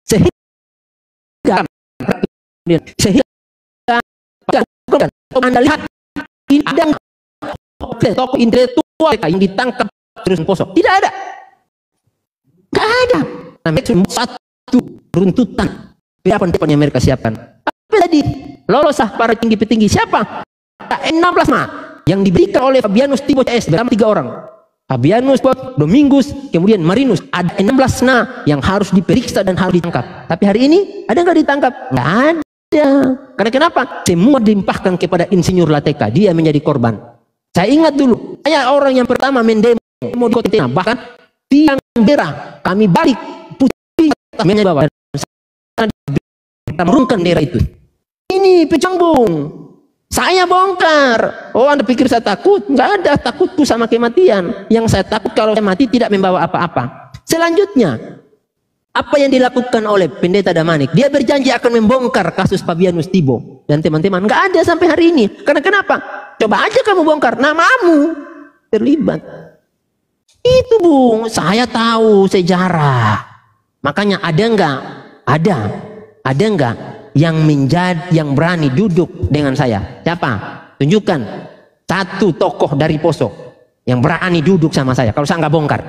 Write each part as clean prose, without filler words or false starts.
Sehingga Anda lihat ini ada tokoh intelektual yang ditangkap terus poso. Tidak ada. Tidak ada. Namanya cuma satu runtutan. Apa yang mereka siapkan? Apa tadi? Loloslah para tinggi-petinggi. Siapa? 16 yang diberikan oleh Fabianus Tibo CS bersama 3 orang. Fabianus, Domingus, kemudian Marinus. Ada 16 yang harus diperiksa dan harus ditangkap. Tapi hari ini ada nggak ditangkap? Nggak ada. Karena kenapa? Semua dilimpahkan kepada Insinyur Lateka. Dia menjadi korban. Saya ingat dulu, saya orang yang pertama mendemo di Kota Tena. Bahkan tiang bendera kami balik putih menyebar. Kita merungkan daerah itu. Ini pecambung. Saya bongkar. Oh, Anda pikir saya takut? Nggak ada, takutku sama kematian. Yang saya takut kalau saya mati tidak membawa apa-apa. Selanjutnya, apa yang dilakukan oleh Pendeta Damanik? Dia berjanji akan membongkar kasus Fabianus Tibo dan teman-teman. Nggak ada sampai hari ini. Karena kenapa? Coba aja kamu bongkar, namamu terlibat. Itu Bung, saya tahu sejarah. Makanya ada nggak? Ada nggak yang berani duduk dengan saya? Siapa? Tunjukkan satu tokoh dari Poso yang berani duduk sama saya. Kalau saya nggak bongkar,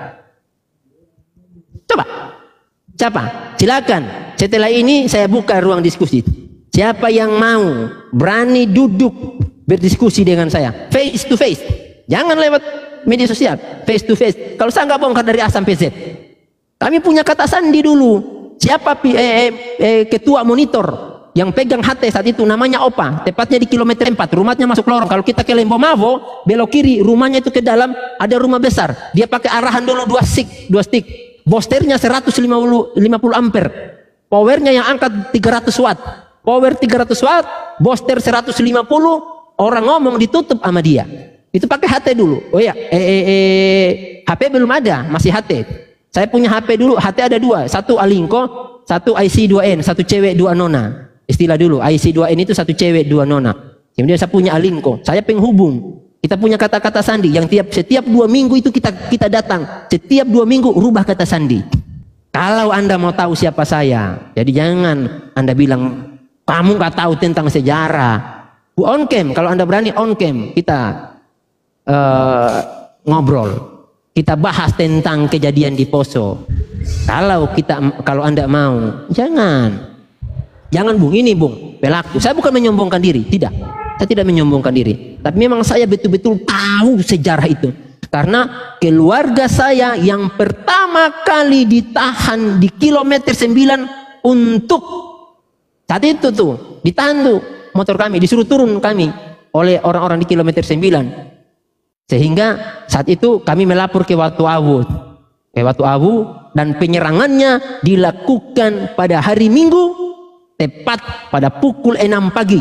coba. Siapa? Silakan. Setelah ini saya buka ruang diskusi. Siapa yang mau berani duduk berdiskusi dengan saya face to face? Jangan lewat media sosial. Face to face. Kalau saya nggak bongkar dari A sampai Z. Kami punya kata sandi dulu. Siapa ketua monitor yang pegang HT saat itu? Namanya Opa. Tepatnya di kilometer 4. Rumahnya masuk lorong. Kalau kita ke Lembomavo, belok kiri, rumahnya itu ke dalam ada rumah besar. Dia pakai arahan dulu 2 stick. Bosternya 150 ampere. Powernya yang angkat 300 watt. Power 300 watt, boster 150. Orang ngomong ditutup sama dia. Itu pakai HT dulu. Oh ya, HP belum ada, masih HT. Saya punya HP dulu, HT ada 2. Satu Alinko, satu IC2N, satu cewek 2 nona. Istilah dulu, IC2N itu satu cewek 2 nona. Kemudian saya punya Alinko, saya penghubung. Kita punya kata-kata sandi yang setiap 2 minggu itu kita datang. Setiap 2 minggu rubah kata sandi. Kalau Anda mau tahu siapa saya, jadi jangan Anda bilang kamu nggak tahu tentang sejarah. On cam, kalau Anda berani on cam, kita ngobrol, kita bahas tentang kejadian di Poso. Kalau Anda mau, jangan Bung, ini Bung, pelaku. Saya bukan menyombongkan diri, tidak. Saya tidak menyombongkan diri, tapi memang saya betul-betul tahu sejarah itu. Karena keluarga saya yang pertama kali ditahan di kilometer 9 untuk saat itu tuh ditahan tuh motor kami, disuruh turun kami oleh orang-orang di kilometer 9. Sehingga saat itu kami melapor ke Watu Awu dan penyerangannya dilakukan pada hari Minggu tepat pada pukul 6 pagi.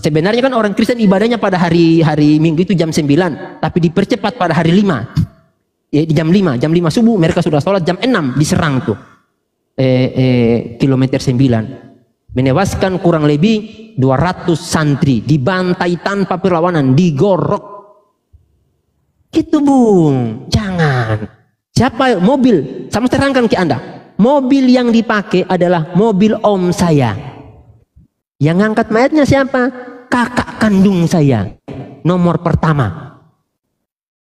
Sebenarnya kan orang Kristen ibadahnya pada hari Minggu itu jam 9, tapi dipercepat pada hari 5. Di jam 5 subuh mereka sudah sholat, jam 6 diserang tuh. Kilometer 9. Menewaskan kurang lebih 200 santri, dibantai tanpa perlawanan, digorok. Itu Bung, jangan. Siapa mobil? Sama terangkan ke Anda. Mobil yang dipakai adalah mobil om saya. Yang ngangkat mayatnya siapa? Kakak kandung saya. Nomor pertama.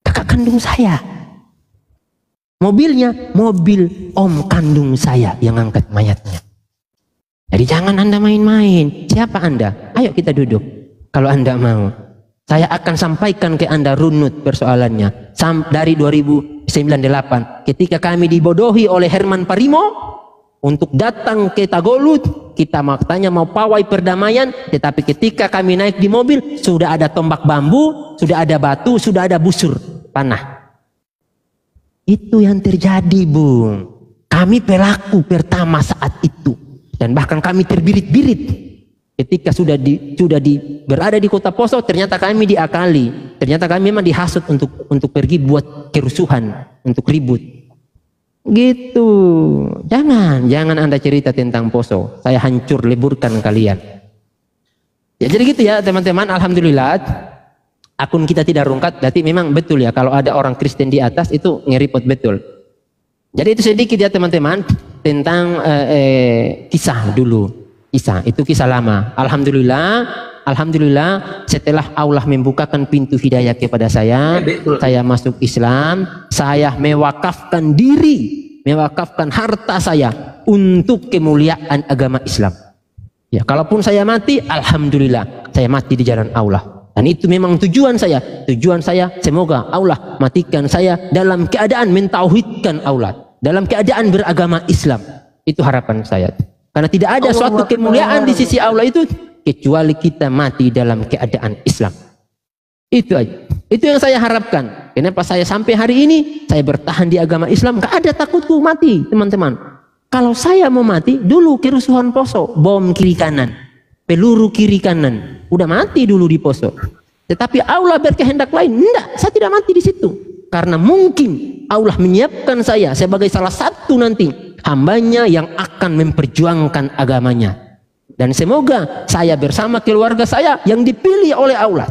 Kakak kandung saya. Mobilnya mobil om kandung saya yang ngangkat mayatnya. Jadi jangan Anda main-main. Siapa Anda? Ayo kita duduk. Kalau Anda mau. Saya akan sampaikan ke Anda runut persoalannya. Dari 2009-8. Ketika kami dibodohi oleh Herman Parimo. Untuk datang ke Tagolut. Kita makanya mau pawai perdamaian. Tetapi ketika kami naik di mobil. Sudah ada tombak bambu. Sudah ada batu. Sudah ada busur panah. Itu yang terjadi Bung. Kami pelaku pertama saat itu. Dan bahkan kami terbirit-birit. Ketika sudah berada di kota Poso, ternyata kami diakali. Ternyata kami memang dihasut untuk pergi buat kerusuhan, untuk ribut. Gitu. Jangan Anda cerita tentang Poso. Saya hancur leburkan kalian. Ya jadi gitu ya teman-teman. Alhamdulillah akun kita tidak rungkat. Berarti memang betul ya kalau ada orang Kristen di atas itu ngeripot betul. Jadi itu sedikit ya teman-teman tentang kisah dulu. Kisah lama. Alhamdulillah setelah Allah membukakan pintu hidayah kepada saya masuk Islam, saya mewakafkan diri, mewakafkan harta saya untuk kemuliaan agama Islam. Ya, kalaupun saya mati, alhamdulillah saya mati di jalan Allah. Dan itu memang tujuan saya. Tujuan saya semoga Allah matikan saya dalam keadaan mentauhidkan Allah, dalam keadaan beragama Islam. Itu harapan saya. Karena tidak ada suatu kemuliaan di sisi Allah itu kecuali kita mati dalam keadaan Islam. Itu aja. Itu yang saya harapkan. Kenapa saya sampai hari ini saya bertahan di agama Islam? Gak ada takutku mati, teman-teman. Kalau saya mau mati dulu kerusuhan Poso, bom kiri kanan, peluru kiri kanan, udah mati dulu di Poso. Tetapi Allah berkehendak lain. Enggak, saya tidak mati di situ. Karena mungkin Allah menyiapkan saya sebagai salah satu nanti hambanya yang akan memperjuangkan agamanya. Dan semoga saya bersama keluarga saya yang dipilih oleh Allah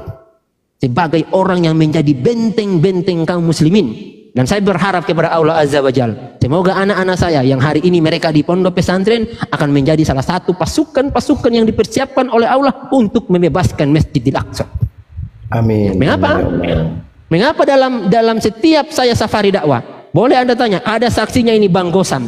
sebagai orang yang menjadi benteng-benteng kaum muslimin. Dan saya berharap kepada Allah Azza wa Jalla, semoga anak-anak saya yang hari ini mereka di pondok pesantren akan menjadi salah satu pasukan-pasukan yang dipersiapkan oleh Allah untuk membebaskan Masjidil Aqsa. Amin. Mengapa? Mengapa dalam setiap saya safari dakwah, boleh Anda tanya, ada saksinya ini Bang Gosam.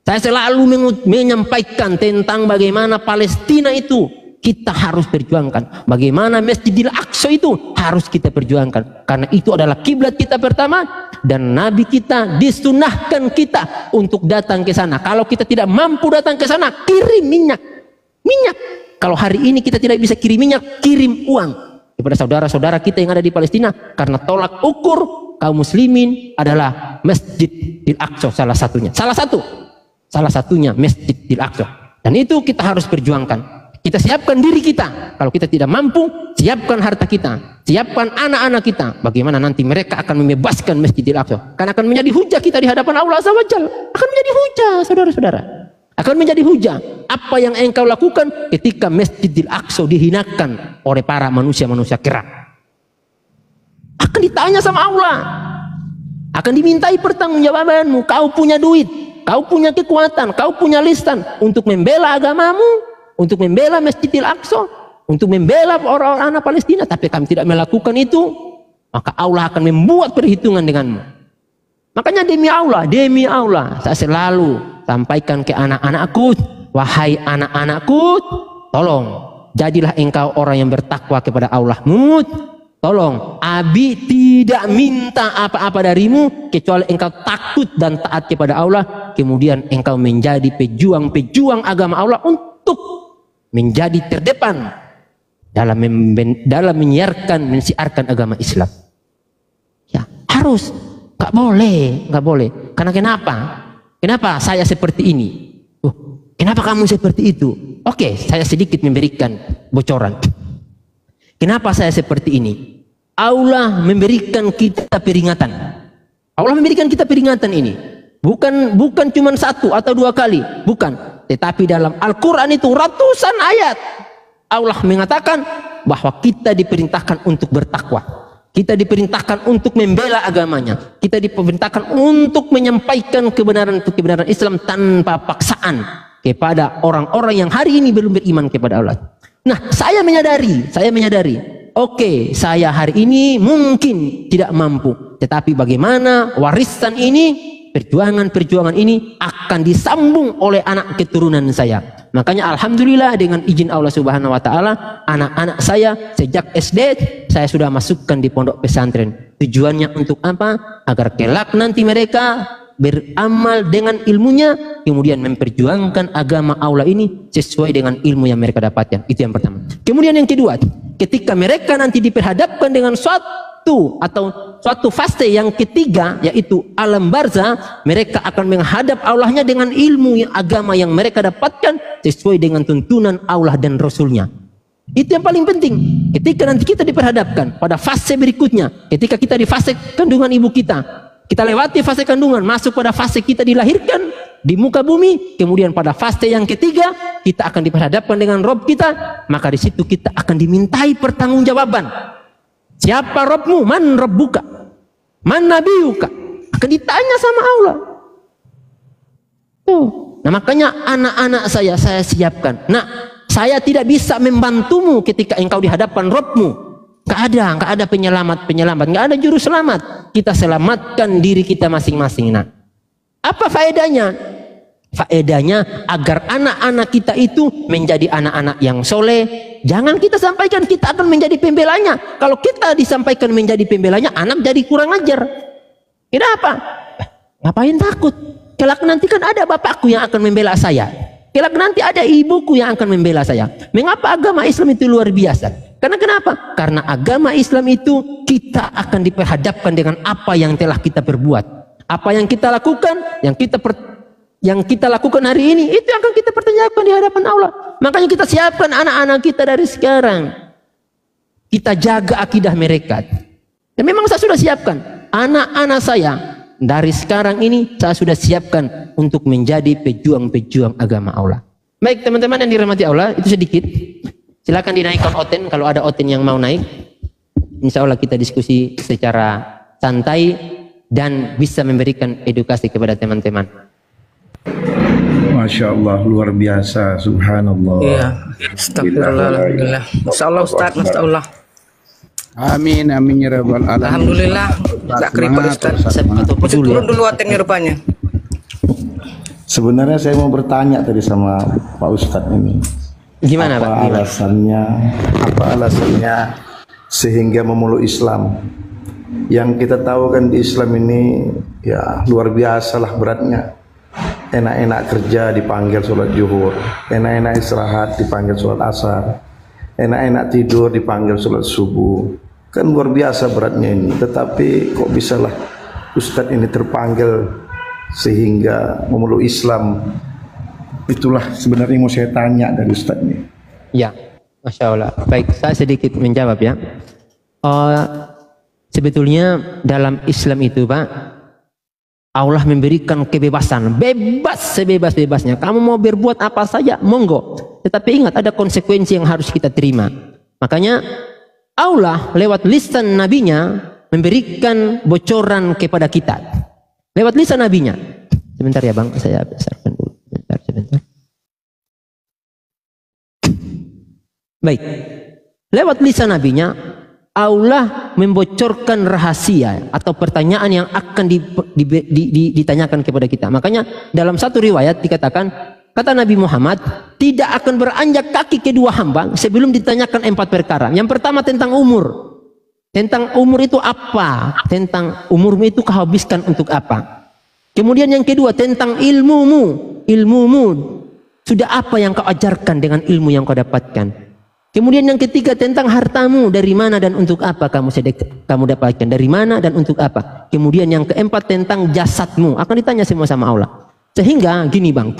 Saya selalu menyampaikan tentang bagaimana Palestina itu kita harus perjuangkan. Bagaimana Masjidil Aqsa itu harus kita perjuangkan. Karena itu adalah kiblat kita pertama. Dan Nabi kita disunahkan kita untuk datang ke sana. Kalau kita tidak mampu datang ke sana, kirim minyak. Minyak. Kalau hari ini kita tidak bisa kirim minyak, kirim uang kepada saudara-saudara kita yang ada di Palestina. Karena tolak ukur kaum muslimin adalah Masjidil Aqsa salah satunya. Salah satunya Masjidil Aqsa. Dan itu kita harus perjuangkan. Kita siapkan diri kita. Kalau kita tidak mampu, siapkan harta kita, siapkan anak-anak kita. Bagaimana nanti mereka akan membebaskan Masjidil Aqsa? Karena akan menjadi hujah kita di hadapan Allah Azza wa Jalla. Akan menjadi hujah, saudara-saudara. Akan menjadi hujah. Apa yang engkau lakukan ketika Masjidil Aqsa dihinakan oleh para manusia-manusia kera? Akan ditanya sama Allah. Akan dimintai pertanggungjawabanmu. Kau punya duit, kau punya kekuatan, kau punya lisan untuk membela agamamu, untuk membela Masjidil Aqsa, untuk membela orang-orang anak Palestina, tapi kami tidak melakukan itu, maka Allah akan membuat perhitungan denganmu. Makanya demi Allah, saya selalu sampaikan ke anak-anakku, wahai anak-anakku, tolong jadilah engkau orang yang bertakwa kepada Allahmu. Tolong, Abi tidak minta apa-apa darimu kecuali engkau takut dan taat kepada Allah. Kemudian engkau menjadi pejuang-pejuang agama Allah untuk menjadi terdepan dalam menyiarkan agama Islam. Ya, harus, nggak boleh. Karena kenapa saya seperti ini? Kenapa kamu seperti itu? Oke, saya sedikit memberikan bocoran. Kenapa saya seperti ini? Allah memberikan kita peringatan. Allah memberikan kita peringatan ini. Bukan cuma satu atau dua kali. Bukan. Tetapi dalam Al-Quran itu ratusan ayat. Allah mengatakan bahwa kita diperintahkan untuk bertakwa. Kita diperintahkan untuk membela agamanya. Kita diperintahkan untuk menyampaikan kebenaran Islam tanpa paksaan kepada orang-orang yang hari ini belum beriman kepada Allah. Nah, saya menyadari, oke, saya hari ini mungkin tidak mampu, tetapi bagaimana warisan ini, perjuangan ini akan disambung oleh anak keturunan saya. Makanya alhamdulillah dengan izin Allah Subhanahu wa taala, anak-anak saya sejak SD saya sudah masukkan di pondok pesantren. Tujuannya untuk apa? Agar kelak nanti mereka beramal dengan ilmunya, kemudian memperjuangkan agama Allah ini sesuai dengan ilmu yang mereka dapatkan. Itu yang pertama. Kemudian yang kedua, ketika mereka nanti diperhadapkan dengan suatu fase yang ketiga, yaitu alam barzah, mereka akan menghadap Allahnya dengan ilmu agama yang mereka dapatkan sesuai dengan tuntunan Allah dan Rasulnya. Itu yang paling penting. Ketika nanti kita diperhadapkan pada fase berikutnya, ketika kita di fase kandungan ibu kita lewati fase kandungan, masuk pada fase kita dilahirkan di muka bumi, kemudian pada fase yang ketiga kita akan diperhadapkan dengan Rob kita, maka di situ kita akan dimintai pertanggungjawaban. Siapa Robmu? Man Rabbuka? Man Nabiyuka? Akan ditanya sama Allah. Tuh. Nah makanya anak-anak saya siapkan. Nah, saya tidak bisa membantumu ketika engkau di hadapan Rabbmu. Nggak ada penyelamat, nggak ada juru selamat. Kita selamatkan diri kita masing-masing. Nah, apa faedahnya? Faedahnya agar anak-anak kita itu menjadi anak-anak yang soleh. Jangan kita sampaikan kita akan menjadi pembelanya. Kalau kita disampaikan menjadi pembelanya, anak jadi kurang ajar. Kenapa? Ngapain takut? Kelak nanti kan ada bapakku yang akan membela saya. Kelak nanti ada ibuku yang akan membela saya. Mengapa agama Islam itu luar biasa? Karena kenapa? Karena agama Islam itu kita akan diperhadapkan dengan apa yang telah kita perbuat. Apa yang kita lakukan, yang kita lakukan hari ini, itu akan kita pertanyakan di hadapan Allah. Makanya kita siapkan anak-anak kita dari sekarang. Kita jaga akidah mereka. Dan memang saya sudah siapkan anak-anak saya dari sekarang ini, saya sudah siapkan untuk menjadi pejuang-pejuang agama Allah. Baik teman-teman yang dirahmati Allah, itu sedikit. Silakan dinaikkan oten kalau ada oten yang mau naik. Insya Allah kita diskusi secara santai dan bisa memberikan edukasi kepada teman-teman. Masya Allah, luar biasa, subhanallah. Iya, astagfirullah. Masya Allah Ustaz, Masya Allah. Amin, amin ya rabbal alamin. Alhamdulillah, gak keriput Ustaz. Mesti turun dulu atennya rupanya. Sebenarnya saya mau bertanya tadi sama Pak Ustadz ini. Gimana Pak? Apa alasannya sehingga memeluk Islam? Yang kita tahu kan di Islam ini ya luar biasa lah beratnya. Enak-enak kerja dipanggil sholat zuhur, enak-enak istirahat dipanggil sholat asar, enak-enak tidur dipanggil sholat subuh. Kan luar biasa beratnya ini. Tetapi kok bisalah Ustadz ini terpanggil sehingga memeluk Islam? Itulah sebenarnya mau saya tanya dari Ustadz ini. Ya, Masya Allah. Baik, saya sedikit menjawab ya. Sebetulnya dalam Islam itu Pak, Allah memberikan kebebasan, bebas sebebas-bebasnya. Kamu mau berbuat apa saja, monggo. Tetapi ingat ada konsekuensi yang harus kita terima. Makanya Allah lewat lisan nabinya memberikan bocoran kepada kita. Lewat lisan nabinya. Sebentar ya Bang, saya besarkan dulu. Sebentar. Baik. Lewat lisan nabinya Allah membocorkan rahasia atau pertanyaan yang akan ditanyakan kepada kita. Makanya dalam satu riwayat dikatakan, kata Nabi Muhammad, tidak akan beranjak kaki kedua hamba sebelum ditanyakan 4 perkara. Yang pertama tentang umur. Tentang umur itu apa? Tentang umurmu itu kau habiskan untuk apa? Kemudian yang kedua tentang ilmumu. Ilmumu sudah apa yang kau ajarkan dengan ilmu yang kau dapatkan? Kemudian yang ketiga tentang hartamu, dari mana dan untuk apa kamu dapatkan, dari mana dan untuk apa. Kemudian yang keempat tentang jasadmu, akan ditanya semua sama Allah. Sehingga gini Bang,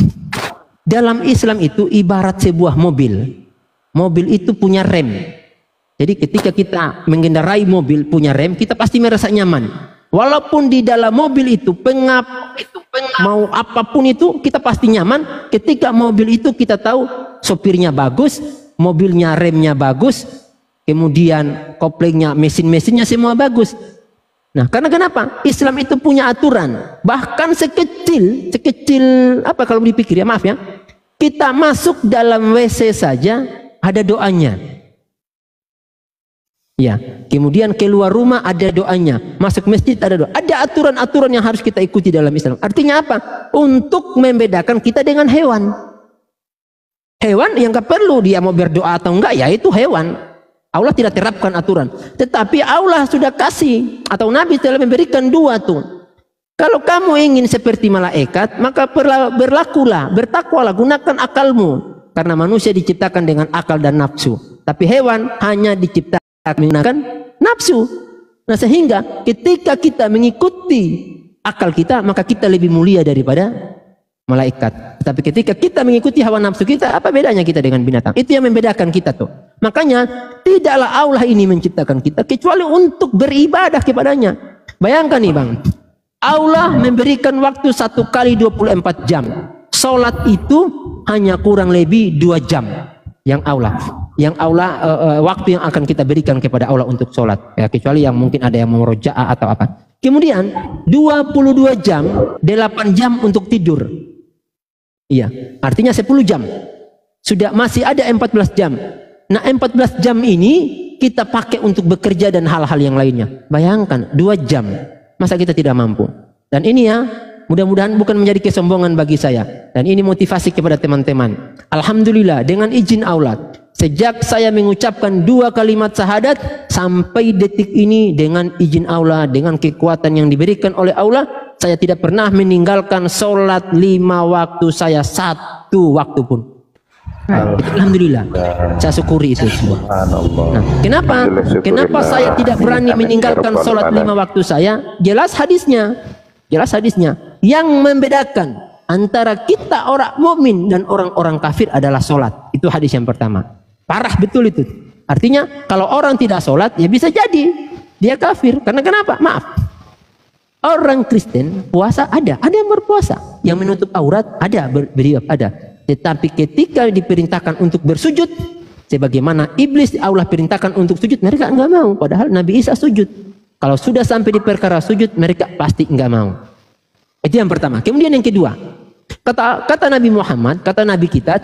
dalam Islam itu ibarat sebuah mobil. Mobil itu punya rem. Jadi ketika kita mengendarai mobil punya rem, kita pasti merasa nyaman. Walaupun di dalam mobil itu pengap, mau apapun itu kita pasti nyaman. Ketika mobil itu kita tahu sopirnya bagus, mobilnya remnya bagus, kemudian koplingnya, mesin-mesinnya semua bagus. Nah, karena kenapa? Islam itu punya aturan. Bahkan sekecil apa kalau dipikir ya, maaf ya, kita masuk dalam WC saja ada doanya. Ya, kemudian keluar rumah ada doanya, masuk masjid ada doa. Ada aturan-aturan yang harus kita ikuti dalam Islam. Artinya apa? Untuk membedakan kita dengan hewan. Hewan yang gak perlu dia mau berdoa atau enggak, ya itu hewan. Allah tidak terapkan aturan. Tetapi Allah sudah kasih, atau Nabi telah memberikan 2 tuh. Kalau kamu ingin seperti malaikat, maka berlakulah, bertakwalah, gunakan akalmu. Karena manusia diciptakan dengan akal dan nafsu. Tapi hewan hanya diciptakan menggunakan nafsu. Nah sehingga ketika kita mengikuti akal kita, maka kita lebih mulia daripada malaikat. Tapi ketika kita mengikuti hawa nafsu kita, apa bedanya kita dengan binatang? Itu yang membedakan kita tuh. Makanya tidaklah Allah ini menciptakan kita kecuali untuk beribadah kepadanya. Bayangkan nih Bang, Allah memberikan waktu 1 kali 24 jam. Salat itu hanya kurang lebih 2 jam. Yang Allah waktu yang akan kita berikan kepada Allah untuk salat. Ya, kecuali yang mungkin ada yang memurojaah atau apa. Kemudian 22 jam, 8 jam untuk tidur. Iya, artinya 10 jam. Sudah masih ada 14 jam. Nah, 14 jam ini kita pakai untuk bekerja dan hal-hal yang lainnya. Bayangkan 2 jam. Masa kita tidak mampu? Dan ini ya, mudah-mudahan bukan menjadi kesombongan bagi saya. Dan ini motivasi kepada teman-teman. Alhamdulillah, dengan izin Allah, sejak saya mengucapkan 2 kalimat syahadat sampai detik ini, dengan izin Allah, dengan kekuatan yang diberikan oleh Allah, saya tidak pernah meninggalkan sholat 5 waktu saya 1 waktu pun. Alhamdulillah, saya syukuri itu semua. Nah, kenapa saya tidak berani meninggalkan sholat 5 waktu saya? Jelas hadisnya. Yang membedakan antara kita orang mukmin dan orang-orang kafir adalah sholat. Itu hadis yang pertama. Parah betul itu. Artinya kalau orang tidak sholat, ya bisa jadi dia kafir. Karena kenapa? Maaf. Orang Kristen puasa ada yang berpuasa, yang menutup aurat ada, beribadah ada. Tetapi ketika diperintahkan untuk bersujud, sebagaimana iblis Allah perintahkan untuk sujud, mereka enggak mau. Padahal Nabi Isa sujud. Kalau sudah sampai di perkara sujud, mereka pasti enggak mau. Itu yang pertama. Kemudian yang kedua, kata Nabi Muhammad, kata Nabi kita,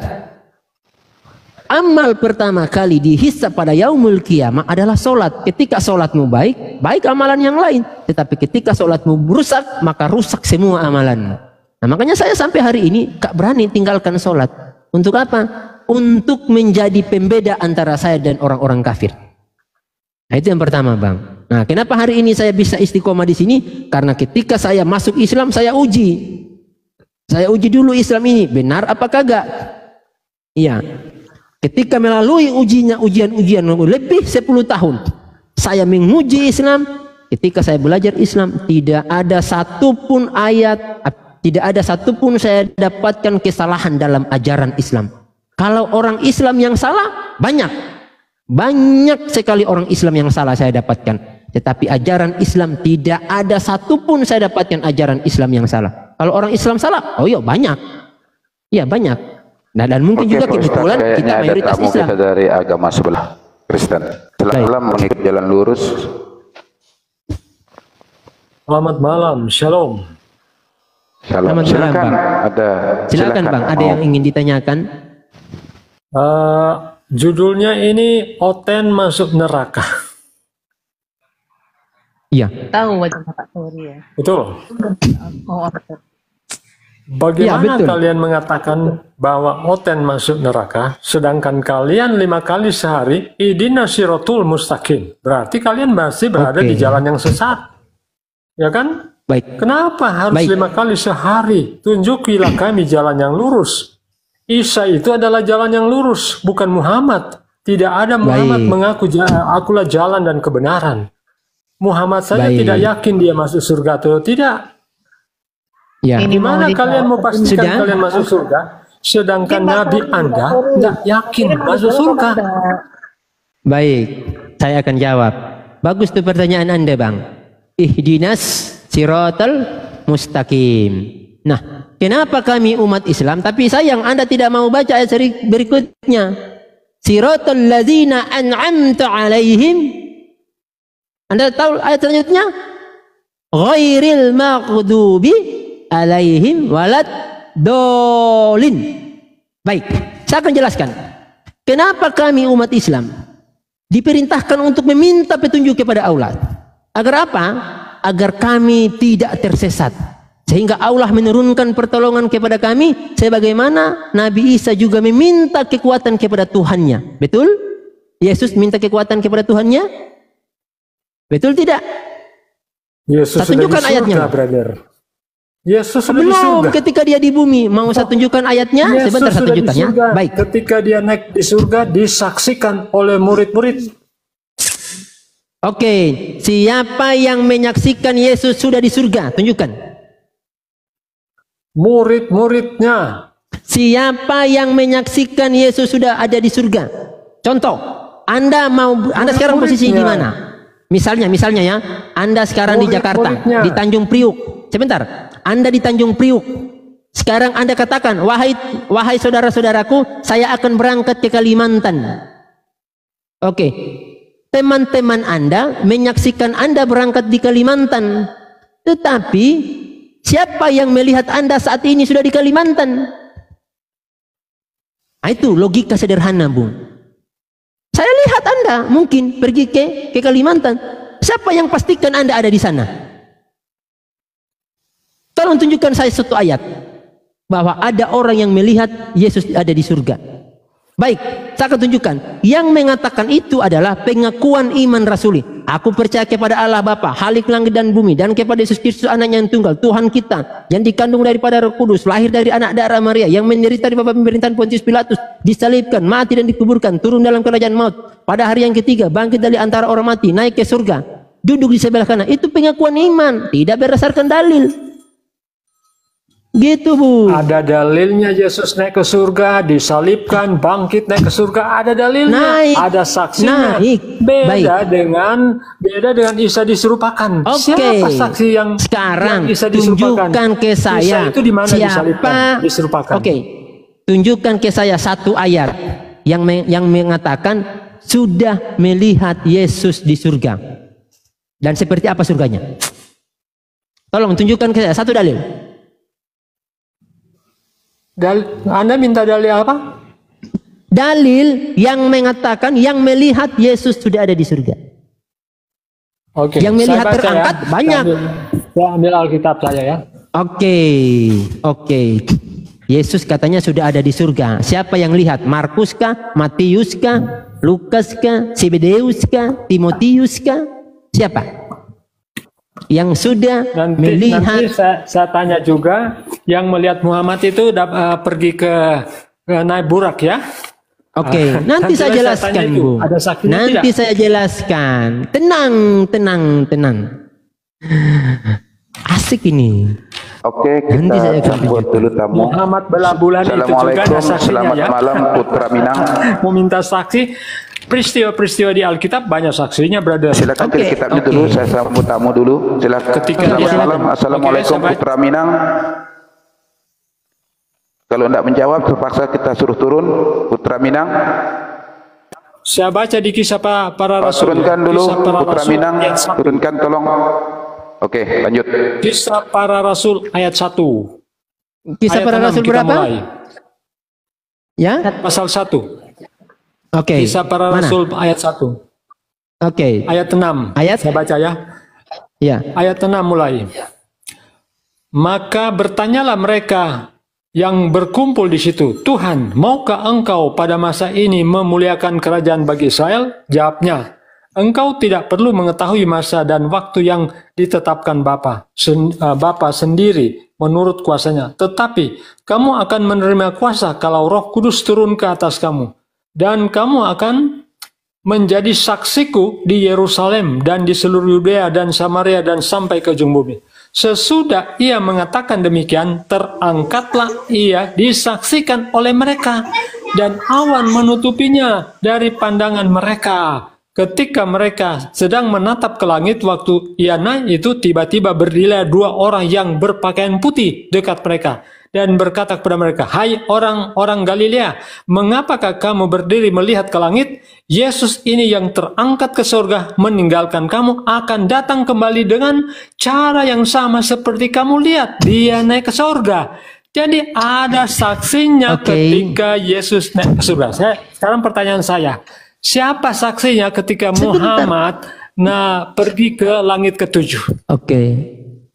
amal pertama kali dihisab pada yaumul qiyamah adalah solat. Ketika solatmu baik, baik amalan yang lain. Tetapi ketika solatmu rusak, maka rusak semua amalanmu. Nah, makanya saya sampai hari ini gak berani tinggalkan solat. Untuk apa? Untuk menjadi pembeda antara saya dan orang-orang kafir. Nah, itu yang pertama, Bang. Nah, kenapa hari ini saya bisa istiqomah di sini? Karena ketika saya masuk Islam, saya uji. Saya uji dulu Islam ini benar apa kagak? Iya. Ketika melalui ujian lebih 10 tahun, saya menguji Islam. Ketika saya belajar Islam, tidak ada satupun ayat, tidak ada satupun saya dapatkan kesalahan dalam ajaran Islam. Kalau orang Islam yang salah, banyak sekali orang Islam yang salah saya dapatkan. Tetapi ajaran Islam tidak ada satupun saya dapatkan ajaran Islam yang salah. Kalau orang Islam salah, oh iya banyak. Iya banyak. Nah, dan mungkin juga kebetulan kita mayoritas Islam. Kita dari agama sebelah Kristen. Selalu mengikut jalan lurus. Selamat malam, shalom. Shalom. Silakan, silakan Bang, ada yang ingin ditanyakan? Judulnya ini Oten masuk neraka. Iya. Tahu wajah Pak Tori ya. Betul. Oh, betul. Bagaimana ya, betul. kalian mengatakan bahwa Oten masuk neraka, sedangkan kalian 5 kali sehari Ihdinas Shiratal Mustaqim. Berarti kalian masih berada di jalan yang sesat. Ya kan? Baik. Kenapa harus 5 kali sehari? Tunjukilah kami jalan yang lurus. Isa itu adalah jalan yang lurus, bukan Muhammad. Tidak ada Muhammad mengaku akulah jalan dan kebenaran. Muhammad saja tidak yakin dia masuk surga atau tidak. Ya. Gimana kalian mau pastikan kalian masuk surga, sedangkan Nabi Anda tidak yakin masuk surga? Baik, saya akan jawab. Bagus tuh pertanyaan Anda, Bang. Ihdinas Shiratal Mustaqim. Nah, kenapa kami umat Islam, tapi sayang Anda tidak mau baca ayat berikutnya. Shiratal ladzina an'amta alaihim. Anda tahu ayat selanjutnya? Ghairil maghdubi alaihim walad dolin. Baik, saya akan jelaskan. Kenapa kami umat Islam diperintahkan untuk meminta petunjuk kepada Allah? Agar apa? Agar kami tidak tersesat. Sehingga Allah menurunkan pertolongan kepada kami. Sebagaimana Nabi Isa juga meminta kekuatan kepada Tuhannya. Betul? Yesus minta kekuatan kepada Tuhannya? Betul tidak? Yesus saya tunjukkan ayatnya. Yesus sudah di belum surga. Ketika dia di bumi. Mau saya tunjukkan ayatnya? Yesus sebentar saya tunjukkan ya. Baik. Ketika dia naik di surga disaksikan oleh murid-murid. Oke, siapa yang menyaksikan Yesus sudah di surga? Tunjukkan. Murid-muridnya. Siapa yang menyaksikan Yesus sudah ada di surga? Contoh, Anda sekarang posisi di mana? Misalnya ya, Anda sekarang di Jakarta, di Tanjung Priuk. Sebentar, Anda di Tanjung Priuk. Sekarang Anda katakan, wahai saudara-saudaraku, saya akan berangkat ke Kalimantan. Oke. Teman-teman Anda menyaksikan Anda berangkat di Kalimantan. Tetapi siapa yang melihat Anda saat ini sudah di Kalimantan? Nah, itu logika sederhana, Bung. Saya lihat Anda mungkin pergi ke Kalimantan. Siapa yang pastikan Anda ada di sana? Tolong tunjukkan saya satu ayat bahwa ada orang yang melihat Yesus ada di surga. Baik, saya akan tunjukkan. Yang mengatakan itu adalah pengakuan iman rasuli. Aku percaya kepada Allah Bapa, Khalik langit dan bumi, dan kepada Yesus Kristus anaknya yang tunggal, Tuhan kita, yang dikandung daripada Roh Kudus, lahir dari anak darah Maria, yang menderita di bawah pemerintahan Pontius Pilatus, disalibkan, mati dan dikuburkan, turun dalam kerajaan maut, pada hari yang ketiga bangkit dari antara orang mati, naik ke surga, duduk di sebelah kanan. Itu pengakuan iman, tidak berdasarkan dalil. Gitu, Bu. Ada dalilnya Yesus naik ke surga, disalibkan, bangkit naik ke surga, ada dalilnya, Naik. ada saksinya. Naik. Beda dengan Isa diserupakan. Siapa saksi yang sekarang yang Isa diserupakan? tunjukkan ke saya Isa itu di mana disalibkan, diserupakan? Oke. Tunjukkan ke saya satu ayat yang mengatakan sudah melihat Yesus di surga. Dan seperti apa surganya? Tolong tunjukkan ke saya satu dalil. Anda minta dalil apa? Dalil yang mengatakan yang melihat Yesus sudah ada di surga. Oke. Yang melihat terangkat ya. banyak. Saya ambil Alkitab saya ya. Oke. Yesus katanya sudah ada di surga. Siapa yang lihat? Markus kah? Matius kah? Lukas kah? Zebedeus kah? Timotius kah? Siapa? Yang sudah melihat. Nanti saya tanya juga, yang melihat Muhammad itu pergi ke naik burak ya. Oke, nanti saya jelaskan, Bu. Ada saksinya nanti tidak? saya jelaskan. Tenang. Asik ini. Oke, Nanti saya kita akan buat dulu tamu. Muhammad bela bulan itu juga ada Assalamualaikum, saksinya selamat ya. malam Putra Minang. Mau minta saksi, peristiwa-peristiwa di Alkitab banyak saksinya, brother. Silakan cari kitabnya dulu, saya sambut tamu dulu. Silakan. Selamat malam, Assalamualaikum Putra Minang. Kalau tidak menjawab, terpaksa kita suruh turun, Putra Minang. Saya baca di kisah para rasul. Turunkan dulu, Kisah para Putra Rasul Minang. ayat 1. Turunkan, tolong. Oke, lanjut. Kisah para rasul ayat 1. Kisah Ayat para 6 rasul kita berapa? mulai. Ya? Pasal 1. Oke. Kisah para Mana? rasul ayat 1. Oke. Ayat 6. Ayat? Saya baca ya. Ya. Ayat 6 mulai. Maka bertanyalah mereka yang berkumpul di situ, Tuhan, maukah engkau pada masa ini memuliakan kerajaan bagi Israel? Jawabnya, engkau tidak perlu mengetahui masa dan waktu yang ditetapkan Bapa sendiri menurut kuasanya. Tetapi kamu akan menerima kuasa kalau Roh Kudus turun ke atas kamu. Dan kamu akan menjadi saksiku di Yerusalem dan di seluruh Yudea dan Samaria dan sampai ke ujung bumi. Sesudah ia mengatakan demikian, terangkatlah ia disaksikan oleh mereka, dan awan menutupinya dari pandangan mereka. Ketika mereka sedang menatap ke langit, waktu ia naik itu tiba-tiba berdirilah 2 orang yang berpakaian putih dekat mereka, dan berkata kepada mereka, hai orang-orang Galilea, mengapakah kamu berdiri melihat ke langit? Yesus ini yang terangkat ke surga meninggalkan kamu akan datang kembali dengan cara yang sama seperti kamu lihat. Dia naik ke surga. Jadi ada saksinya ketika Yesus naik ke surga. Sekarang pertanyaan saya, siapa saksinya ketika Muhammad pergi ke langit ke-7? Oke.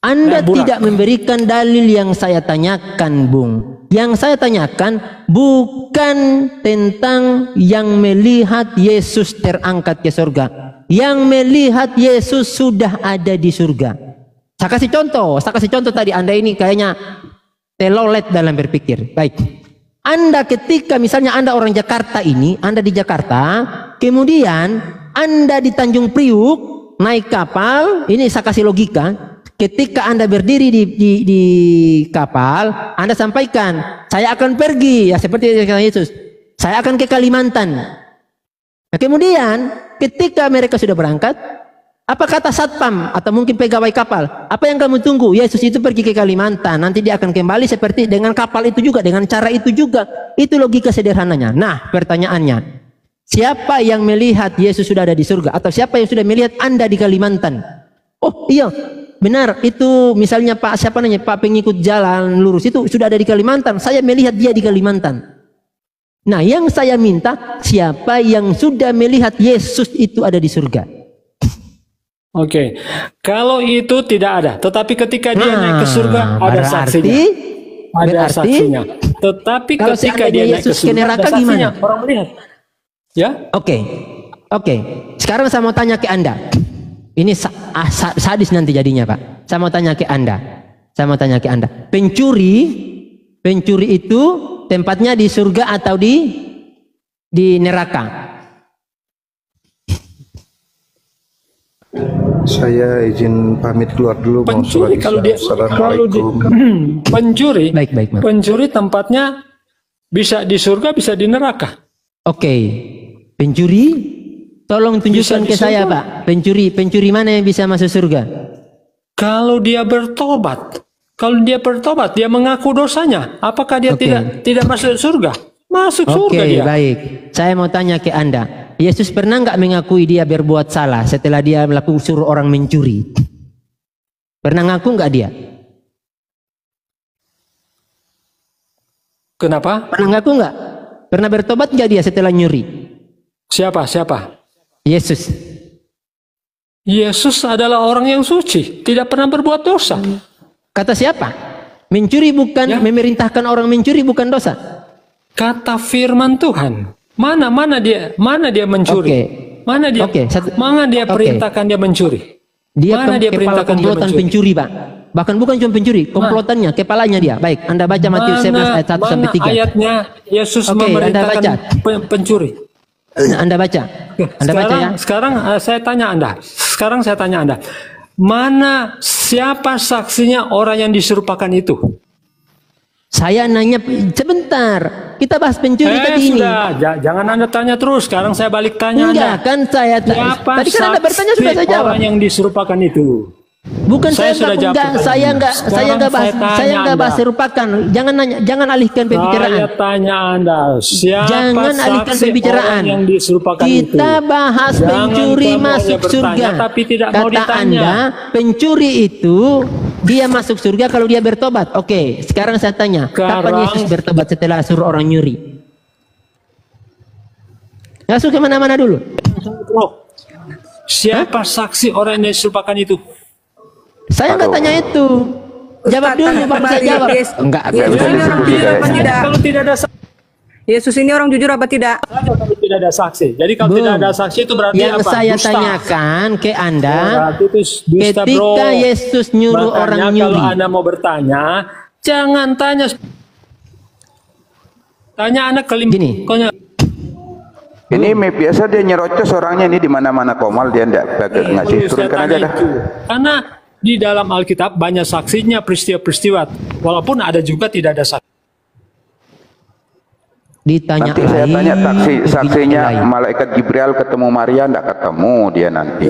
Anda tidak memberikan dalil yang saya tanyakan, Bung. Yang saya tanyakan bukan tentang yang melihat Yesus terangkat ke surga. Yang melihat Yesus sudah ada di surga. Saya kasih contoh tadi. Anda ini kayaknya telolet dalam berpikir. Baik. Anda ketika misalnya Anda orang Jakarta ini, Anda di Jakarta, kemudian Anda di Tanjung Priuk naik kapal, ini saya kasih logika. Ketika Anda berdiri di kapal, Anda sampaikan, saya akan pergi, ya seperti Yesus, saya akan ke Kalimantan. Nah, kemudian ketika mereka sudah berangkat, apa kata satpam atau mungkin pegawai kapal? Apa yang kamu tunggu? Yesus itu pergi ke Kalimantan, nanti dia akan kembali seperti dengan kapal itu juga, dengan cara itu juga. Itu logika sederhananya. Nah, pertanyaannya, siapa yang melihat Yesus sudah ada di surga? Atau siapa yang sudah melihat Anda di Kalimantan? Oh iya, benar, itu misalnya Pak pengikut jalan lurus itu sudah ada di Kalimantan. Saya melihat dia di Kalimantan. Nah, yang saya minta, siapa yang sudah melihat Yesus itu ada di surga? Oke, kalau itu tidak ada, tetapi ketika dia naik ke surga ada saksinya, ada saksinya. Tetapi kalau ketika dia naik ke surga neraka, ada saksinya, gimana? orang melihat. Ya? Oke. Sekarang saya mau tanya ke Anda. Ini sadis nanti jadinya, Pak. Saya mau tanya ke Anda. Pencuri itu tempatnya di surga atau di neraka? Saya izin pamit keluar dulu. Pencuri kalau dia pencuri, baik. Pencuri tempatnya bisa di surga, bisa di neraka. Oke. Pencuri, tolong tunjukkan ke saya, Pak. Pencuri mana yang bisa masuk surga? Kalau dia bertobat, dia mengaku dosanya, apakah dia tidak masuk surga? Masuk surga dia. Oke, baik. Saya mau tanya ke Anda. Yesus pernah nggak mengakui dia berbuat salah setelah dia suruh orang mencuri? Pernah ngaku nggak dia? Kenapa? Pernah ngaku nggak? Pernah bertobat nggak dia setelah nyuri? Siapa? Yesus. Yesus adalah orang yang suci, tidak pernah berbuat dosa. Kata siapa? Mencuri bukan, memerintahkan orang mencuri bukan dosa. Kata firman Tuhan. Mana dia mencuri? Mana dia perintahkan dia mencuri? Dia perintahkan komplotan pencuri, Pak. Bahkan bukan cuma pencuri, komplotannya, kepalanya dia. Baik, Anda baca Matius 11 ayat 1 sampai 3. Ayatnya Yesus memerintahkan pencuri. Anda baca. Sekarang saya tanya Anda. Mana siapa saksinya orang yang diserupakan itu? Saya nanya sebentar. Kita bahas pencuri tadi ini. Jangan Anda tanya terus. Sekarang saya balik tanya Anda. Kan saya tadi kan Anda bertanya sudah saya jawab. Orang yang diserupakan itu. Bukan saya nggak bahas serupakan. Jangan alihkan pembicaraan. Saya tanya Anda, siapa jangan alihkan pembicaraan. Yang diserupakan kita bahas pencuri masuk surga. Tapi tidak mau Kata ditanya. Anda, pencuri itu dia masuk surga kalau dia bertobat. Oke, sekarang saya tanya, kapan Yesus bertobat setelah suruh orang nyuri? Masuk ke mana-mana dulu. Siapa saksi orang yang diserupakan itu? Saya nggak tanya itu. Jawab dulu, baru saya jawab. Enggak Kalau tidak ada saksi. Yesus ini orang jujur apa tidak? Kalau tidak ada saksi. Jadi kalau tidak ada saksi itu berarti yang apa? Saya dusta. Tanyakan ke Anda, dusta, ketika Yesus nyuruh orang nyuri. Kalau Anda mau bertanya, jangan tanya. Tanya anak Gini. Ini biasa dia nyerocos orangnya ini di mana-mana komal dia enggak ngasih turunkan aja dah. Karena di dalam Alkitab banyak saksinya peristiwa-peristiwa, walaupun ada juga tidak ada saksi. Ditanya nanti saya tanya saksinya malaikat Jibril ketemu Maria, enggak ketemu dia nanti.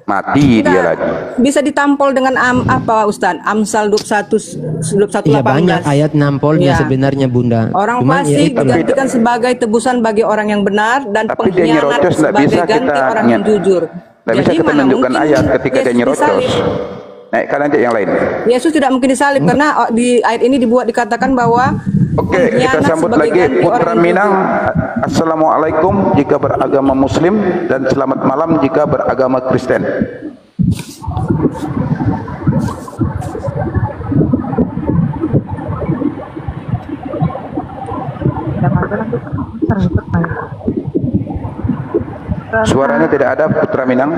Mati dia lagi. Bisa ditampol dengan apa Ustaz? Amsal 21 Iya, banyak ayat nampolnya sebenarnya Bunda. Orang fasik digantikan sebagai tebusan bagi orang yang benar dan pengkhianat sebagai ganti orang yang jujur. Tidak bisa kita menunjukkan ayat ketika dia nyerocos. Naikkan aja yang lain. Yesus tidak mungkin disalib karena di ayat ini dikatakan bahwa Oke, kita sambut lagi Putra Minang. Assalamualaikum jika beragama Muslim dan selamat malam jika beragama Kristen. Suaranya tidak ada, Putra Minang.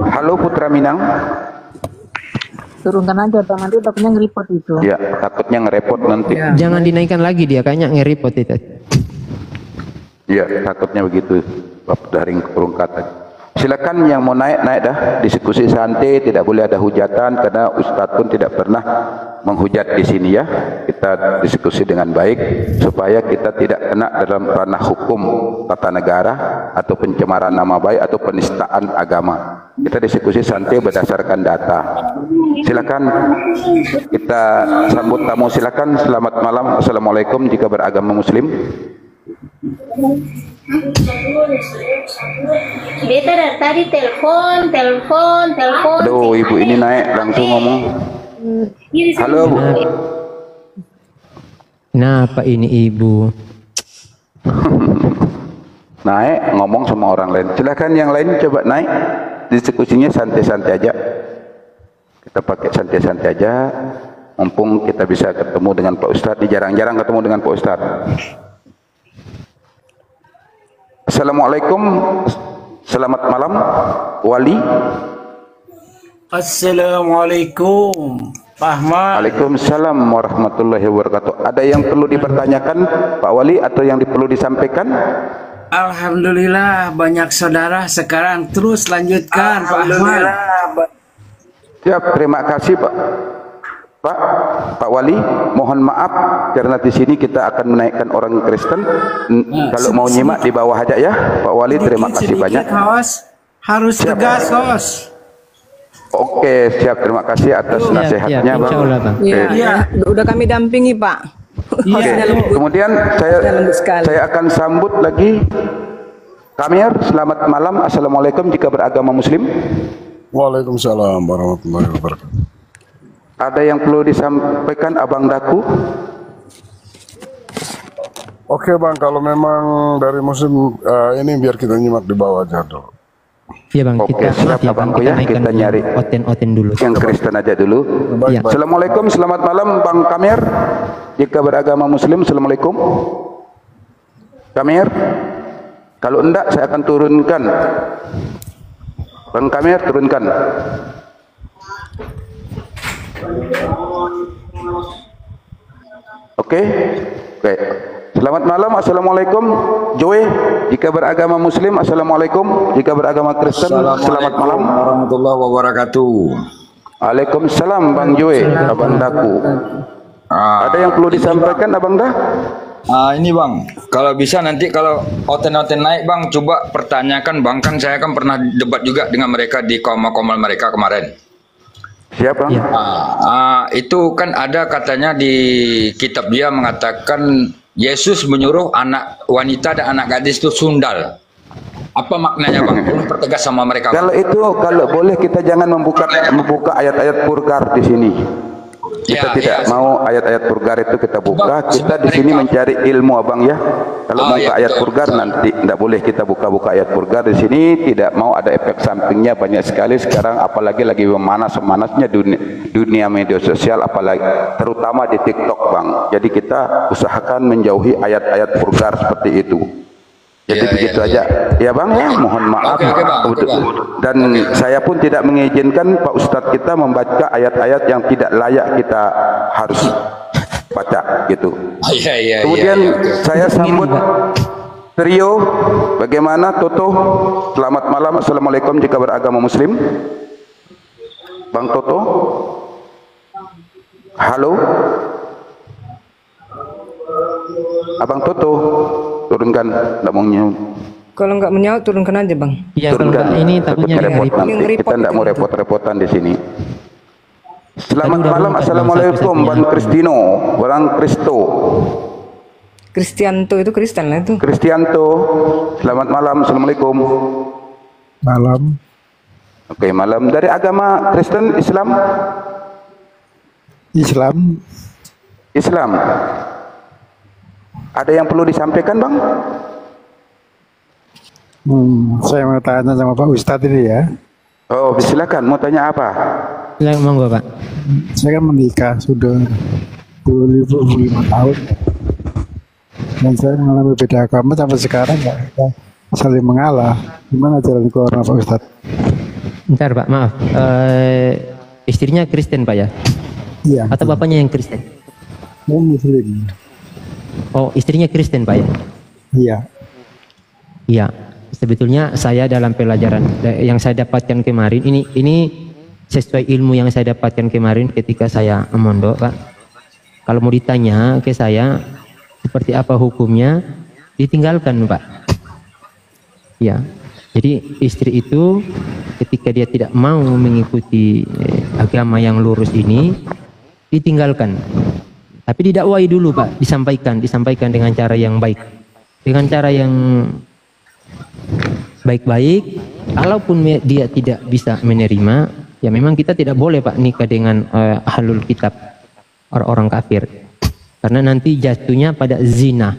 Halo Putra Minang. turunkan aja Bang, nanti takutnya nge-report itu. Ya, takutnya nge-report nanti. Jangan dinaikkan lagi dia, kayaknya nge-report itu. Ya, takutnya begitu. Bab daring kurung kata. Silakan yang mau naik dah. Diskusi santai, tidak boleh ada hujatan karena Ustadz pun tidak pernah menghujat di sini ya. Kita diskusi dengan baik supaya kita tidak kena dalam ranah hukum tata negara atau pencemaran nama baik atau penistaan agama. Kita diskusi santai berdasarkan data. Silakan kita sambut tamu. Silakan, selamat malam. Assalamualaikum jika beragama Muslim. Beta dari tadi telepon. Aduh, ibu ini naik langsung ngomong. Halo, Bu. Kenapa ini ibu? Naik ngomong sama orang lain. Silakan yang lain coba naik. Diskusinya santai-santai aja. Kita pakai santai-santai aja. Mumpung kita bisa ketemu dengan Pak Ustadz. Jarang-jarang ketemu dengan Pak Ustadz. Assalamualaikum. Selamat malam, Wali. Assalamualaikum, Pak Ahmad. Waalaikumsalam warahmatullahi wabarakatuh. Ada yang perlu dipertanyakan, Pak Wali, atau yang perlu disampaikan? Alhamdulillah banyak saudara. Sekarang terus lanjutkan, Pak Ahmad. Siap, terima kasih Pak Wali. Mohon maaf karena di sini kita akan menaikkan orang Kristen. Kalau mau nyimak di bawah aja ya, Pak Wali. Terima kasih banyak. Harus tegas, Hos. Oke, siap. Terima kasih atas nasihatnya, Bang. Iya, udah kami dampingi, Pak. Oke. Kemudian saya akan sambut lagi Kamir. Selamat malam. Assalamualaikum jika beragama Muslim. Waalaikumsalam warahmatullahi wabarakatuh. Ada yang perlu disampaikan, Abang Daku? Oke, Bang, kalau memang dari Muslim ini biar kita nyimak di bawah aja dulu. Iya, Bang. Oke, siap Abangku ya. Kita nyari oten dulu. Yang Kristen aja dulu. Ya. Assalamualaikum, selamat malam Bang Kamir. Jika beragama Muslim, Assalamualaikum. Kamir, kalau enggak saya akan turunkan. Bang Kamir, turunkan. Oke. Selamat malam, assalamualaikum. Joe, jika beragama Muslim, assalamualaikum. Jika beragama Kristen, selamat malam. Warahmatullahi wabarakatuh. Waalaikumsalam, Bang Joe, Abang Daku. Ada yang perlu disampaikan, Abang Dah? Ini Bang, kalau bisa nanti kalau oten-oten naik Bang, coba pertanyakan Bang, kan saya kan pernah debat juga dengan mereka di komal-komal mereka kemarin. Siapa? Itu kan ada katanya di kitab dia mengatakan Yesus menyuruh anak wanita dan anak gadis itu sundal. Apa maknanya Bang? Perlu pertegas sama mereka. Kalau itu, kalau boleh kita jangan membuka ayat-ayat purgar di sini. Kita tidak mau ayat-ayat purgar itu kita buka. Kita di sini mencari ilmu, Abang ya. Kalau mau ke ayat purgar nanti tidak boleh kita buka-buka ayat purgar di sini. Tidak mau ada efek sampingnya banyak sekali sekarang, apalagi lagi memanas-manasnya dunia media sosial, apalagi terutama di TikTok, Bang. Jadi kita usahakan menjauhi ayat-ayat purgar seperti itu. Jadi begitu aja, ya Bang ya. Mohon maaf. Dan saya pun tidak mengizinkan Pak Ustadz kita membaca ayat-ayat yang tidak layak kita harus baca gitu. Kemudian saya sambut trio. Bagaimana Toto? Selamat malam, assalamualaikum jika beragama Muslim. Bang Toto. Halo. Abang Toto, turunkan, tidak mau nyaut. Kalau nggak menyaut, turunkan aja Bang. Iya, turunkan. Ini takutnya repot nanti. Kita tidak mau repot-repotan di sini. Selamat malam, assalamualaikum Bang Kristino, Bang Kristo. Kristianto itu Kristen lah itu. Kristianto, selamat malam, assalamualaikum. Malam. Oke, malam. Dari agama Kristen, Islam? Islam. Ada yang perlu disampaikan, Bang? Saya mau tanya sama Pak Ustadz ini ya. Oh, silakan. Mau tanya apa? Silakan, monggo, Pak. Saya kan menikah sudah 25 tahun. Dan saya mengalami beda agama sampai sekarang nggak saling mengalah. Gimana jalan keluar, Pak Ustadz? Bentar, Pak, maaf. Istrinya Kristen, Pak ya? Iya. Atau bapaknya yang Kristen? Muslim. Oh, istrinya Kristen, Pak ya? Iya. Iya. Sebetulnya saya dalam pelajaran yang saya dapatkan kemarin, ini sesuai ilmu yang saya dapatkan kemarin ketika saya mondok, Pak. Kalau mau ditanya ke saya seperti apa hukumnya, ditinggalkan, Pak. Ya. Jadi istri itu ketika dia tidak mau mengikuti agama yang lurus ini, ditinggalkan. Tapi didakwai dulu, Pak, disampaikan dengan cara yang baik, dengan cara yang baik-baik. Kalaupun dia tidak bisa menerima, ya memang kita tidak boleh Pak nikah dengan ahlul kitab, orang-orang kafir, karena nanti jatuhnya pada zina.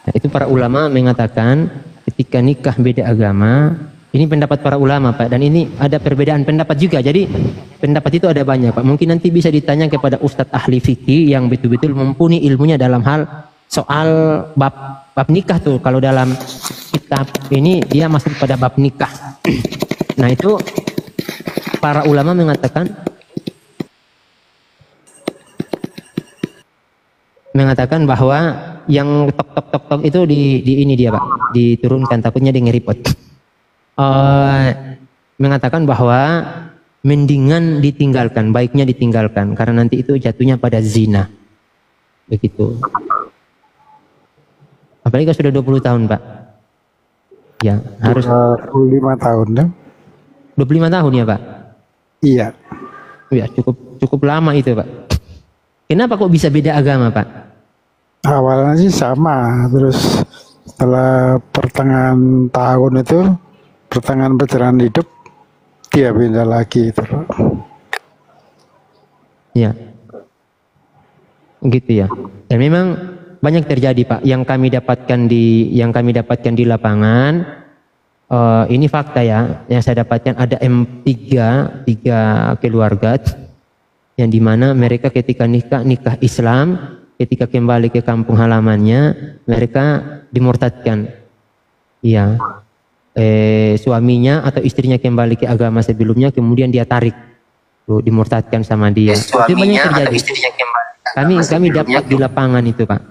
Nah, itu para ulama mengatakan ketika nikah beda agama, ini pendapat para ulama Pak, dan ini ada perbedaan pendapat juga. Jadi pendapat itu ada banyak Pak. Mungkin nanti bisa ditanya kepada ustadz ahli fikih yang betul-betul mumpuni ilmunya dalam hal soal bab nikah tuh. Kalau dalam kitab ini dia masuk pada bab nikah. Nah itu para ulama mengatakan bahwa yang tok itu di ini dia Pak, diturunkan, takutnya dia ngeripot. Mengatakan bahwa mendingan ditinggalkan, baiknya ditinggalkan, karena nanti itu jatuhnya pada zina. Begitu. Apalagi kalau sudah 20 tahun Pak. Ya, harus 25 tahun ya. 25 tahun ya Pak? Iya. Ya, cukup lama itu Pak. Kenapa kok bisa beda agama Pak? Awalnya sih sama, terus setelah pertengahan tahun itu, pertengahan perjalanan hidup, dia pindah lagi itu. Ya, gitu ya. Dan memang banyak terjadi Pak. Yang kami dapatkan di lapangan, ini fakta ya. Yang saya dapatkan ada tiga keluarga, yang dimana mereka ketika nikah Islam, ketika kembali ke kampung halamannya, mereka dimurtadkan. Iya. Suaminya atau istrinya kembali ke agama sebelumnya, kemudian dia tarik, dimurtadkan sama dia. Itu banyak terjadi. Kami dapat di lapangan itu Pak.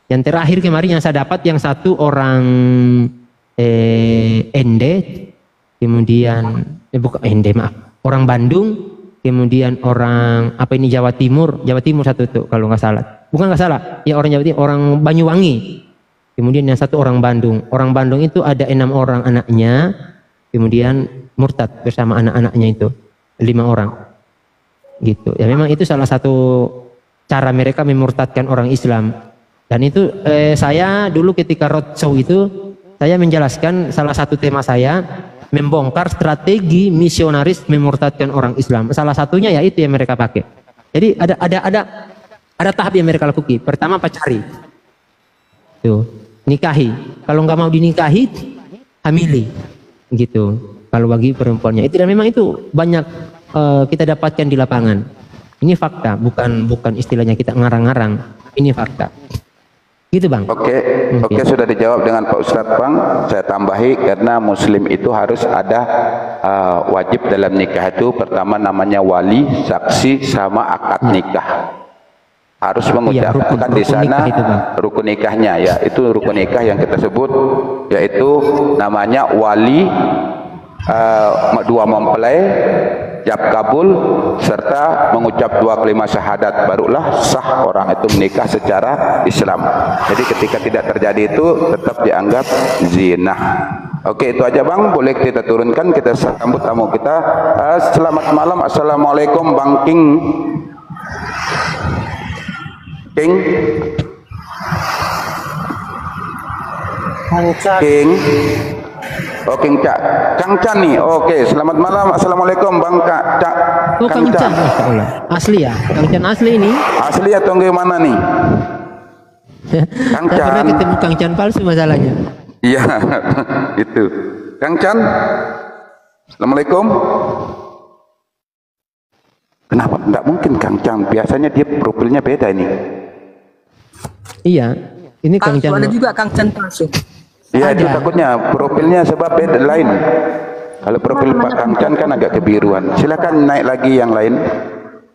Yang terakhir kemarin yang saya dapat, yang satu orang Ende, kemudian bukan Ende maaf, orang Bandung, kemudian orang Jawa Timur satu tuh kalau nggak salah. Bukan nggak salah, ya orang Jawa Timur, orang Banyuwangi. Kemudian yang satu orang Bandung. Orang Bandung itu ada 6 orang anaknya, kemudian murtad bersama anak-anaknya itu 5 orang. Gitu. Ya memang itu salah satu cara mereka memurtadkan orang Islam. Dan itu saya dulu ketika roadshow itu, saya menjelaskan salah satu tema saya, membongkar strategi misionaris memurtadkan orang Islam. Salah satunya ya itu yang mereka pakai. Jadi ada tahap yang mereka lakukan. Pertama pacari, tuh nikahi. Kalau nggak mau dinikahi, hamili, gitu. Kalau bagi perempuannya itu, dan memang itu banyak kita dapatkan di lapangan. Ini fakta, bukan istilahnya kita ngarang-ngarang. Ini fakta. Gitu Bang. Oke, sudah dijawab dengan Pak Ustadz Bang. Saya tambahi, karena Muslim itu harus ada wajib dalam nikah itu, pertama namanya wali, saksi, sama akad nikah. Harus mengucapkan di sana rukun nikahnya ya. Itu rukun nikah yang kita sebut, yaitu namanya wali, 2 mempelai, jab kabul, serta mengucap 2 kalimat syahadat, barulah sah orang itu menikah secara Islam. Jadi ketika tidak terjadi itu tetap dianggap zina. Oke, itu aja Bang, boleh kita turunkan, kita sambut tamu kita. Selamat malam, assalamualaikum Bang King. King. Oh, King Cak. Kang Chan nih. Oke, selamat malam. Assalamualaikum Bang Cak. Oh, Kang Chan. Asli ya? Kang Chan asli ini? Asli atau gimana nih? Kang Chan. Karena ketemu Kang Chan palsu masalahnya. Iya, itu. Kang Chan. Assalamualaikum. Kenapa? Tidak mungkin Kang Chan. Biasanya dia profilnya beda ini. Iya. Ini Kang Chan. Ada juga Kang Chan palsu. Iya, itu takutnya profilnya sebab beda lain. Kalau profil Pak Kang Chan kan agak kebiruan. Silakan naik lagi yang lain.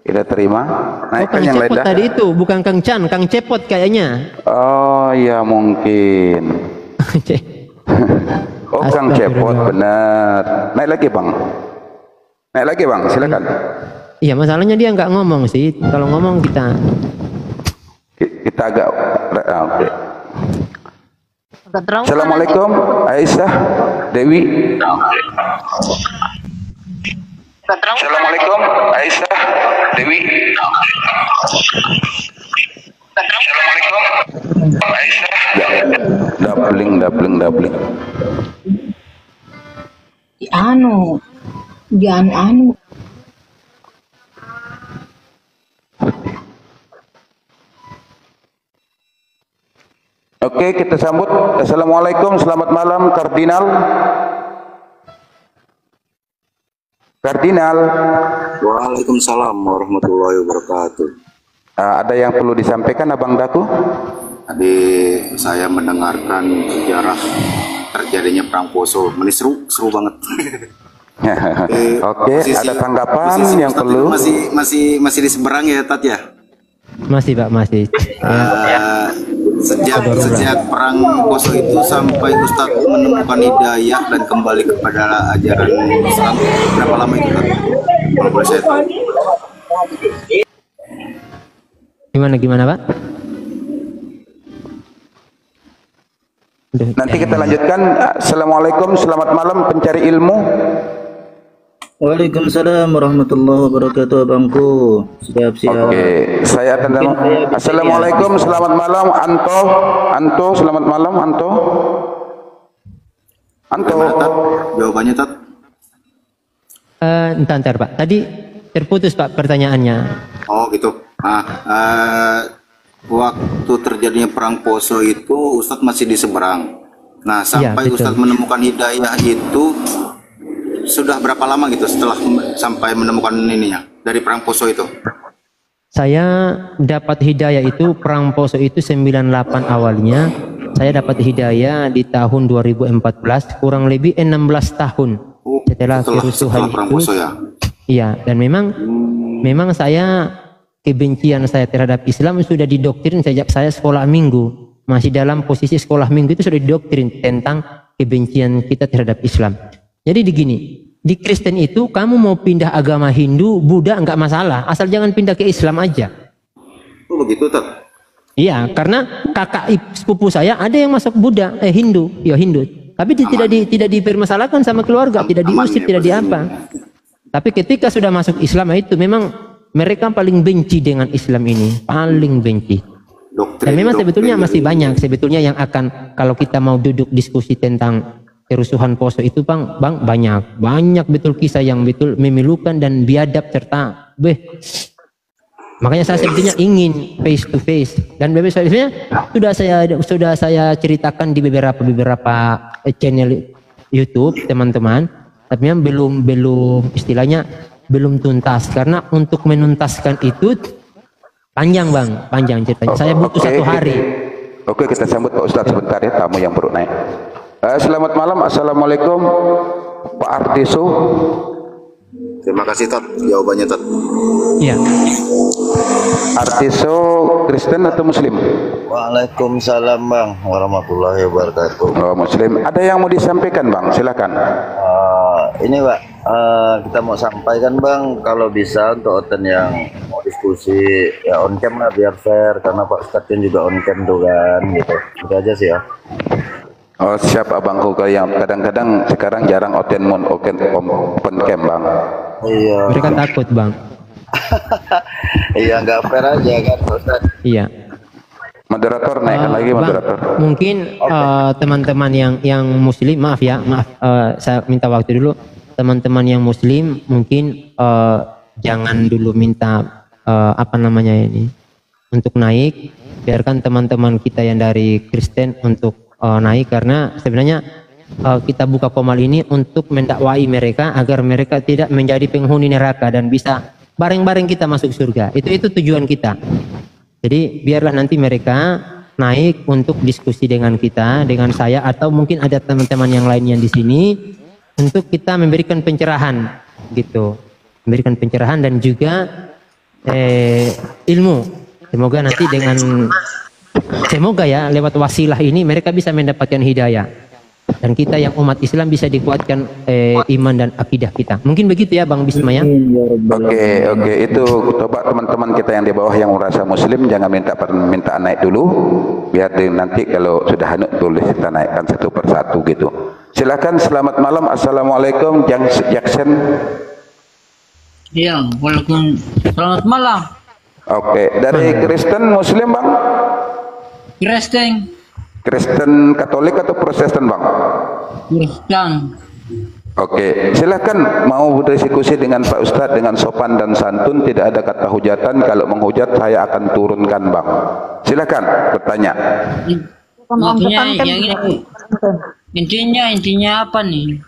Kita terima. Naikkan yang lain dah. Tadi itu bukan Kang Chan, Kang Cepot kayaknya. Oh ya mungkin. Oh Kang Cepot benar. Naik lagi Bang. Naik lagi Bang, silakan. Iya, masalahnya dia nggak ngomong sih. Kalau ngomong kita agak oke. Assalamualaikum Aisyah Dewi. Assalamualaikum Aisyah Dewi. Assalamualaikum Aisyah. Dabling. anu. Oke, kita sambut. Assalamualaikum, selamat malam Kardinal. Kardinal. Waalaikumsalam warahmatullahi wabarakatuh. Ada yang perlu disampaikan Abang Daku? Tadi saya mendengarkan sejarah terjadinya perang Poso. Ini seru banget. Oke, ada tanggapan yang perlu? Masih di seberang ya, Tat ya? Masih Pak, masih. Sejak perang Poso itu sampai Ustadz menemukan hidayah dan kembali kepada ajaran Islam, berapa lama itu Tat? Kalau boleh saya tahu. Gimana Pak? Nanti kita lanjutkan. Assalamualaikum, selamat malam pencari ilmu. Waalaikumsalam warahmatullahi wabarakatuh, Abangku. Siap-siap. Oke, saya akan Assalamualaikum, selamat malam Anto, selamat malam Anto. Jawabannya Tat? Entar Pak. Tadi terputus Pak pertanyaannya. Oh gitu. Waktu terjadinya perang Poso itu Ustadz masih di seberang. Nah, sampai Ustadz menemukan hidayah itu sudah berapa lama gitu setelah sampai menemukan ininya dari perang Poso itu? Saya dapat hidayah itu perang Poso itu 98 awalnya. Saya dapat hidayah di tahun 2014, kurang lebih 16 tahun setelah kerusuhan itu. Poso, ya? Iya, dan memang saya kebencian saya terhadap Islam sudah didoktrin sejak saya sekolah minggu. Masih dalam posisi sekolah minggu itu sudah didoktrin tentang kebencian kita terhadap Islam. Jadi begini, di Kristen itu kamu mau pindah agama Hindu, Buddha enggak masalah, asal jangan pindah ke Islam aja. Oh begitu Tat? Iya, karena kakak sepupu saya ada yang masuk Buddha, Hindu, tapi tidak dipermasalahkan sama keluarga, tidak diusir, tidak diapa. Tapi ketika sudah masuk Islam itu memang mereka paling benci dengan Islam ini, paling benci. Dan memang sebetulnya masih banyak sebetulnya yang akan, kalau kita mau duduk diskusi tentang kerusuhan Poso itu Bang banyak betul kisah yang betul memilukan dan biadab serta makanya saya sebetulnya ingin face to face, dan sebenarnya sudah saya ceritakan di beberapa channel YouTube teman-teman, tapi memang belum istilahnya belum tuntas, karena untuk menuntaskan itu panjang ceritanya. Saya butuh 1 hari. Oke, kita sambut Pak Ustadz sebentar ya, tamu yang baru naik. Selamat malam, assalamualaikum Pak Artiso. Terima kasih Tat, jawabannya Tat. Iya. Artiso Kristen atau Muslim? Waalaikumsalam Bang warahmatullahi wabarakatuh. Oh, Muslim. Ada yang mau disampaikan Bang? Silakan. Ini Pak, kita mau sampaikan Bang, kalau bisa untuk Oten yang mau diskusi ya on cam lah biar fair, karena Pak Ustadz kan juga on cam tuh kan, gitu. Itu aja sih ya. Oh siap abangku, yang kadang-kadang sekarang jarang open cam Bang. Iya. Mereka takut Bang. Iya nggak fair aja kan Ustaz. Iya. Moderator naikkan lagi moderator. Bang, mungkin teman-teman yang Muslim, maaf saya minta waktu dulu. Teman-teman yang Muslim mungkin jangan dulu minta untuk naik. Biarkan teman-teman kita yang dari Kristen untuk naik, karena sebenarnya kita buka Komal ini untuk mendakwai mereka agar mereka tidak menjadi penghuni neraka dan bisa bareng-bareng kita masuk surga. Itu tujuan kita. Jadi biarlah nanti mereka naik untuk diskusi dengan kita, dengan saya, atau mungkin ada teman-teman yang lainnya di sini untuk kita memberikan pencerahan gitu. Memberikan pencerahan dan juga ilmu. Semoga ya lewat wasilah ini mereka bisa mendapatkan hidayah, dan kita yang umat Islam bisa dikuatkan iman dan akidah kita. Mungkin begitu ya Bang Bisma ya. Oke, itu coba teman-teman kita yang di bawah yang merasa Muslim jangan minta naik dulu, biar nanti kalau sudah hanut boleh kita naikkan satu persatu gitu. Silakan. Selamat malam, assalamualaikum Jackson. Iya, waalaikumsalam. Selamat malam. Oke, dari Kristen Muslim Bang? Kristen Katolik atau Protestan Bang? Kristen. Oke, silakan mau berdiskusi dengan Pak Ustadz dengan sopan dan santun, tidak ada kata hujatan. Kalau menghujat saya akan turunkan, Bang. Silakan bertanya. Makanya yang ini intinya apa nih?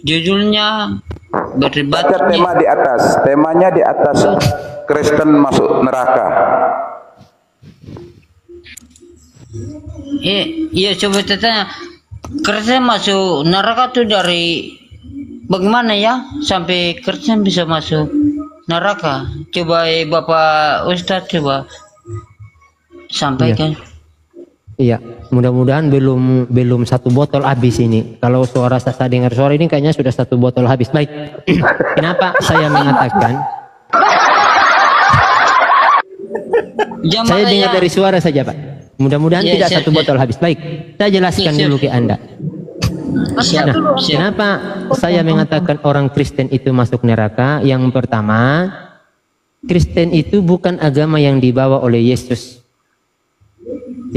Judulnya berdebat. Baca tema di atas. Temanya di atas. Kristen masuk neraka. Iya, coba tanya. Kristen masuk neraka tuh dari bagaimana ya sampai Kristen bisa masuk neraka? Coba Bapak Ustadz coba sampaikan. Iya, mudah-mudahan belum satu botol habis ini. Kalau saya dengar suara ini kayaknya sudah satu botol habis. Baik, kenapa saya mengatakan? Saya dengar dari suara saja, Pak. Mudah-mudahan tidak satu botol habis. Baik, saya jelaskan dulu ke Anda. Nah, kenapa saya mengatakan orang Kristen itu masuk neraka? Yang pertama, Kristen itu bukan agama yang dibawa oleh Yesus.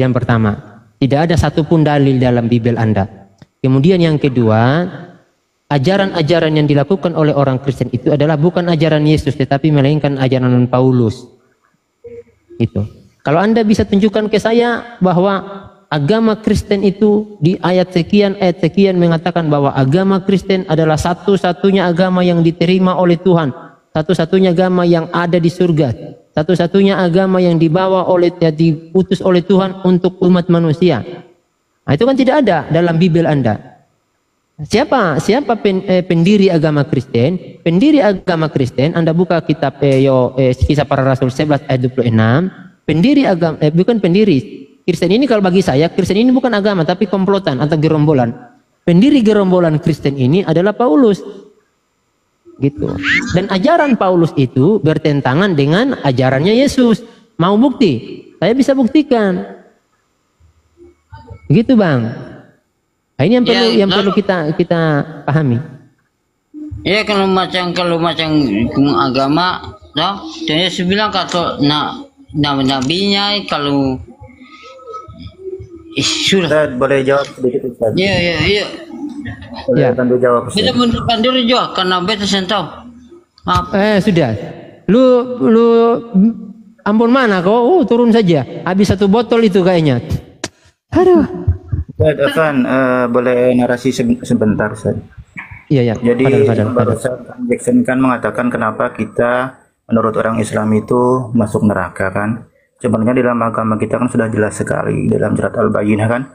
Yang pertama, tidak ada satupun dalil dalam Bible Anda. Kemudian yang kedua, ajaran-ajaran yang dilakukan oleh orang Kristen itu adalah bukan ajaran Yesus, tetapi melainkan ajaran Paulus. Itu. Kalau Anda bisa tunjukkan ke saya bahwa agama Kristen itu di ayat sekian mengatakan bahwa agama Kristen adalah satu-satunya agama yang diterima oleh Tuhan, satu-satunya agama yang ada di surga, satu-satunya agama yang dibawa oleh, diutus oleh Tuhan untuk umat manusia. Nah, itu kan tidak ada dalam Bible Anda. Siapa pendiri agama Kristen? Pendiri agama Kristen, Anda buka kitab Kisah Para Rasul 11 ayat 26. Pendiri agama, bukan pendiri Kristen ini, kalau bagi saya Kristen ini bukan agama tapi komplotan atau gerombolan. Pendiri gerombolan Kristen ini adalah Paulus, gitu. Dan ajaran Paulus itu bertentangan dengan ajarannya Yesus. Mau bukti? Saya bisa buktikan. Gitu, Bang. Nah, ini yang perlu kita pahami. Ya, kalau macam agama, nah, dan Yesus bilang kata nabinya kalau sudah boleh jawab sedikit Ustaz. Iya. Boleh bantu jawab. Kita menunjukkan dulu juga karena beta tahu. Sudah. Lu ampun mana kau? Turun saja. Habis satu botol itu kayaknya. Aduh. Evan, boleh narasi sebentar, Ustaz? Iya. Jadi Jackson kan mengatakan kenapa kita menurut orang Islam itu masuk neraka kan. Sebenarnya di dalam agama kita kan sudah jelas sekali dalam surat Al-Bayyinah kan.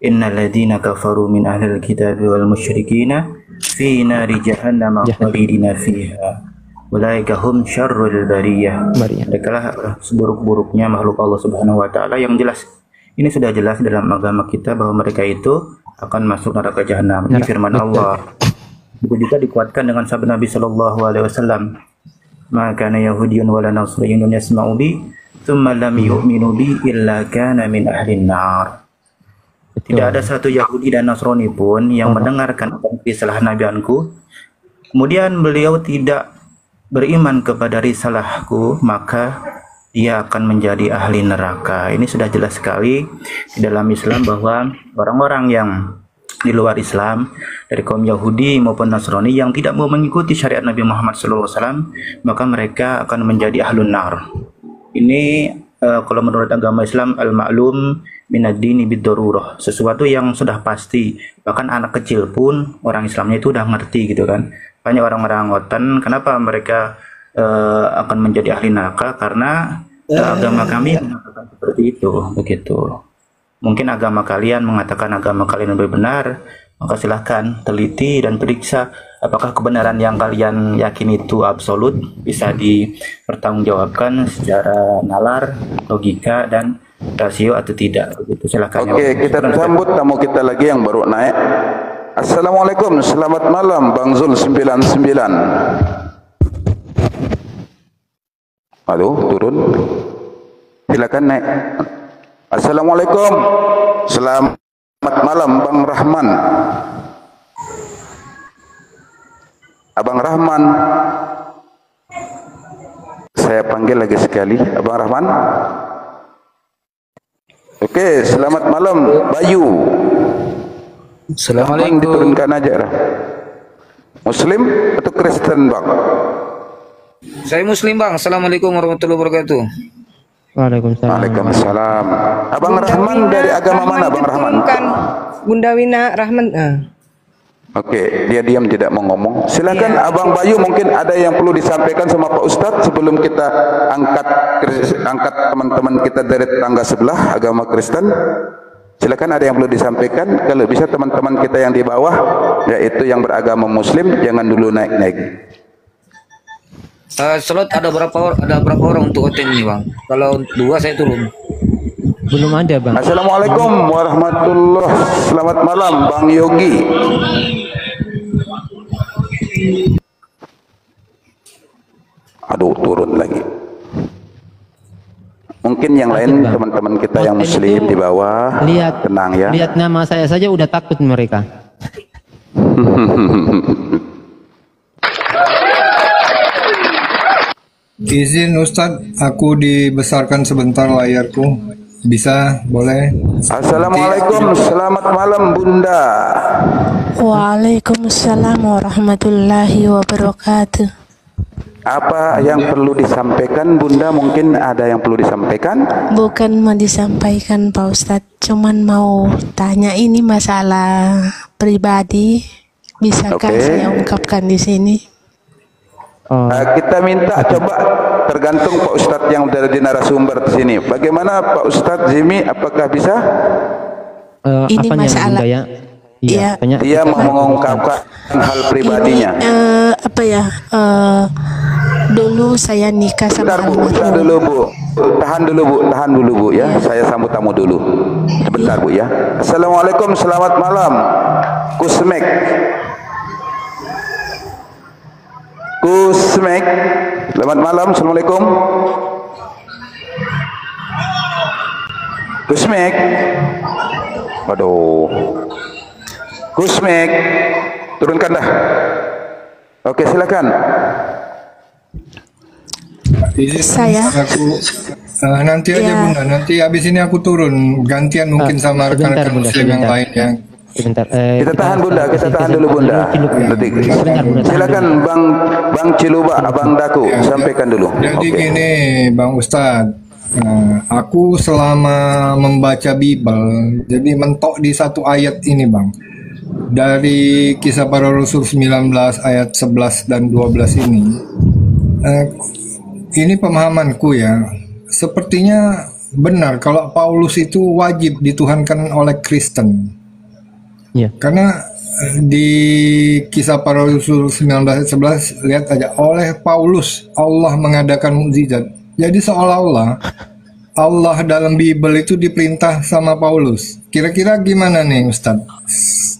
Innal ladzina kafaru min ahlil kitabi wal musyrikina fi nari jahannam khalidina fiha. Ulaika hum syarrul bariyah. Mereka lah seburuk-buruknya makhluk Allah Subhanahu wa taala, yang jelas. Ini sudah jelas dalam agama kita bahwa mereka itu akan masuk neraka jahanam. Ini firman Allah. Itu juga dikuatkan dengan sabda Nabi sallallahu alaihi wasallam. Maka Yahudiyun wala Nasriyun yasma'u bi thumma lam yu'minu bi illa kana min ahlin nar. Tidak ada satu Yahudi dan Nasrani pun yang mendengarkan risalah nabianku kemudian beliau tidak beriman kepada risalahku, maka dia akan menjadi ahli neraka. Ini sudah jelas sekali di dalam Islam bahwa orang-orang yang di luar Islam dari kaum Yahudi maupun Nasrani yang tidak mau mengikuti syariat Nabi Muhammad SAW, maka mereka akan menjadi ahlun nar. Ini kalau menurut agama Islam al-ma'lum minad-dini bid-darurah, sesuatu yang sudah pasti. Bahkan anak kecil pun orang Islamnya itu udah ngerti gitu kan. Banyak orang-orang ngoten, kenapa mereka akan menjadi ahli neraka? Karena agama kami mengatakan seperti itu, begitu. Mungkin agama kalian mengatakan agama kalian lebih benar, maka silahkan teliti dan periksa apakah kebenaran yang kalian yakin itu absolut, bisa dipertanggungjawabkan secara nalar, logika, dan rasio atau tidak. Begitu, silahkan. Oke, kita sambut tamu kita lagi yang baru naik. Assalamualaikum, selamat malam Bang Zul 99. Halo, turun. Silakan naik. Assalamualaikum, selamat malam Bang Rahman. Abang Rahman, saya panggil lagi sekali, Abang Rahman. Oke, selamat malam Bayu. Assalamualaikum. Diturunkan aja. Muslim atau Kristen, Bang? Saya Muslim, Bang. Assalamualaikum warahmatullahi wabarakatuh. Waalaikumsalam. Waalaikumsalam. Abang Rahman dari agama mana, Bang Rahman? Bunda Wina Rahman. Oke, dia diam tidak mau ngomong. Silakan Abang Bayu, mungkin ada yang perlu disampaikan sama Pak Ustadz sebelum kita angkat teman-teman kita dari tetangga sebelah agama Kristen. Silakan, ada yang perlu disampaikan. Kalau bisa teman-teman kita yang di bawah, yaitu yang beragama Muslim, jangan dulu naik-naik. Slot ada berapa orang untuk hotel ini, Bang? Kalau 2 saya turun. Belum ada, Bang. Assalamualaikum warahmatullahi wabarakatuh. Selamat malam, Bang Yogi. Aduh, turun lagi. Mungkin yang lain teman-teman kita yang Muslim di bawah, tenang ya. Lihat nama saya saja udah takut mereka. Izin Ustadz, aku dibesarkan sebentar layarku. Bisa, boleh? Assalamualaikum, selamat malam Bunda. Waalaikumsalam warahmatullahi wabarakatuh. Apa yang perlu disampaikan, Bunda? Mungkin ada yang perlu disampaikan? Bukan mau disampaikan, Pak Ustadz, cuman mau tanya ini masalah pribadi. Bisakah saya ungkapkan di sini? Kita minta coba, tergantung Pak Ustadz yang dari narasumber di sini. Bagaimana Pak Ustadz Zimi, apakah bisa? Ini masalah. Iya, dia mau mengungkapkan hal pribadinya. Ini, dulu saya nikah sama Sebentar dulu Bu, tahan dulu Bu ya. Saya sambut tamu dulu. Sebentar Bu ya. Assalamualaikum, selamat malam. Kusmek, selamat malam. Assalamualaikum. Kusmek, waduh. Kusmek, turunkan dah. Oke, silakan. Saya nanti aja Bunda, nanti habis ini aku turun gantian mungkin sama rekan-rekan Muslim yang lain ya. Sebentar. Kita tahan Bunda, kita tahan dulu Bunda. Silakan Bang Ciluba, Abang Daku, sampaikan dulu. Jadi gini Bang Ustadz, aku selama membaca Bible, jadi mentok di satu ayat ini Bang. Dari Kisah Para Rasul 19 ayat 11 dan 12 ini. Ini pemahamanku ya. Sepertinya benar kalau Paulus itu wajib dituhankan oleh Kristen. Karena di Kisah Para Rasul 19 ayat 11 lihat aja, oleh Paulus Allah mengadakan mukjizat. Jadi seolah-olah Allah dalam Bible itu diperintah sama Paulus. Kira-kira gimana nih Ustadz?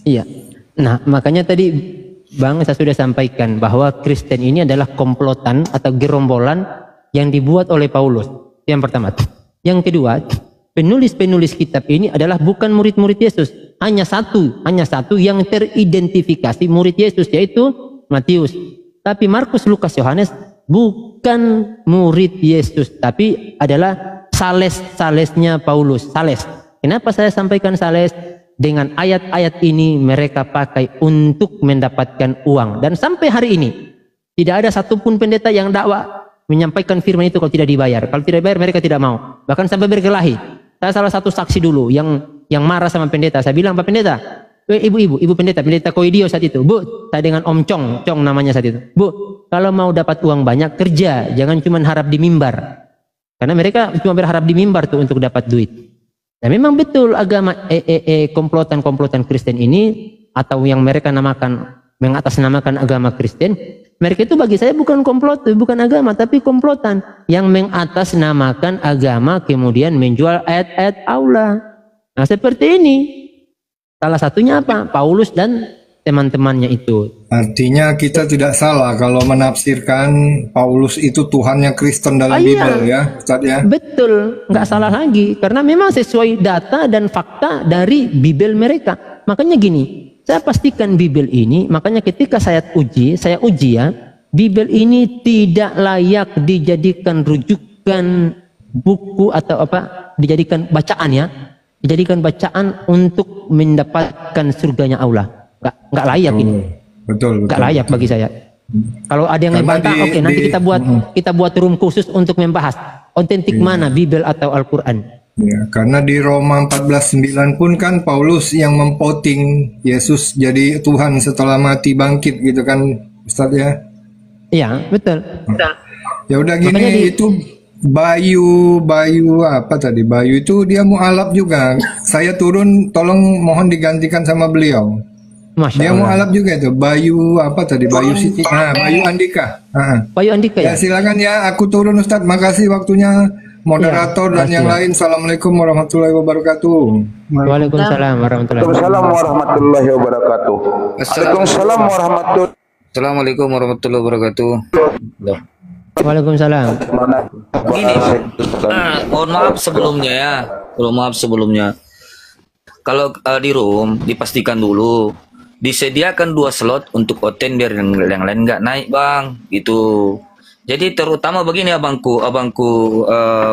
Iya. Nah, makanya tadi Bang saya sudah sampaikan bahwa Kristen ini adalah komplotan atau gerombolan yang dibuat oleh Paulus. Yang pertama. Yang kedua, penulis-penulis kitab ini adalah bukan murid-murid Yesus. Hanya satu yang teridentifikasi murid Yesus, yaitu Matius. Tapi Markus, Lukas, Yohanes bukan murid Yesus, tapi adalah sales-salesnya Paulus. Sales. Kenapa saya sampaikan sales? Dengan ayat-ayat ini mereka pakai untuk mendapatkan uang. Dan sampai hari ini tidak ada satupun pendeta yang dakwah menyampaikan firman itu kalau tidak dibayar. Kalau tidak dibayar mereka tidak mau. Bahkan sampai berkelahi. Saya salah satu saksi dulu yang marah sama pendeta. Saya bilang, Pak Pendeta, ibu pendeta Koidio saat itu, Bu, saya dengan Om Cong namanya saat itu. Bu, kalau mau dapat uang banyak kerja, jangan cuma harap di mimbar. Karena mereka cuma berharap di mimbar tuh untuk dapat duit. Nah, memang betul agama komplotan Kristen ini atau yang mereka mengatasnamakan agama Kristen, mereka itu bagi saya bukan komplot, bukan agama, tapi komplotan yang mengatasnamakan agama kemudian menjual ayat-ayat Allah. Nah, seperti ini. Salah satunya apa? Paulus dan teman-temannya itu. Artinya kita tidak salah kalau menafsirkan Paulus itu Tuhannya Kristen dalam Bible ya, Ustaz ya. Betul, nggak salah lagi karena memang sesuai data dan fakta dari Bible mereka. Makanya gini, saya pastikan Bible ini, makanya ketika saya uji ya, Bible ini tidak layak dijadikan rujukan buku atau apa, dijadikan bacaan ya. Dijadikan bacaan untuk mendapatkan surganya Allah. Nggak layak ini. Betul. Nggak layak bagi saya. Kalau ada yang membantah, oke, nanti kita buat room khusus untuk membahas otentik mana, Bible atau Al-Quran. Ya, karena di Roma 14:9 pun kan Paulus yang mempoting Yesus jadi Tuhan setelah mati bangkit gitu kan, Ustadz ya? Iya, betul. Ya udah gini, itu Bayu apa tadi? Bayu itu dia mualaf juga. Saya turun, tolong mohon digantikan sama beliau. Dia mualaf juga itu. Bayu apa tadi? Bayu Siti. Bayu Andika. Bayu Andika ya. Silakan ya, aku turun Ustadz. Makasih waktunya moderator dan yang lain. Assalamualaikum warahmatullahi wabarakatuh. Waalaikumsalam warahmatullahi wabarakatuh. Waalaikumsalam warahmatullahi. Assalamualaikum warahmatullahi wabarakatuh. Waalaikumsalam. Gini, mohon maaf sebelumnya. Kalau di room dipastikan dulu disediakan 2 slot untuk Oten biar yang lain nggak naik bang, gitu. Jadi terutama begini abangku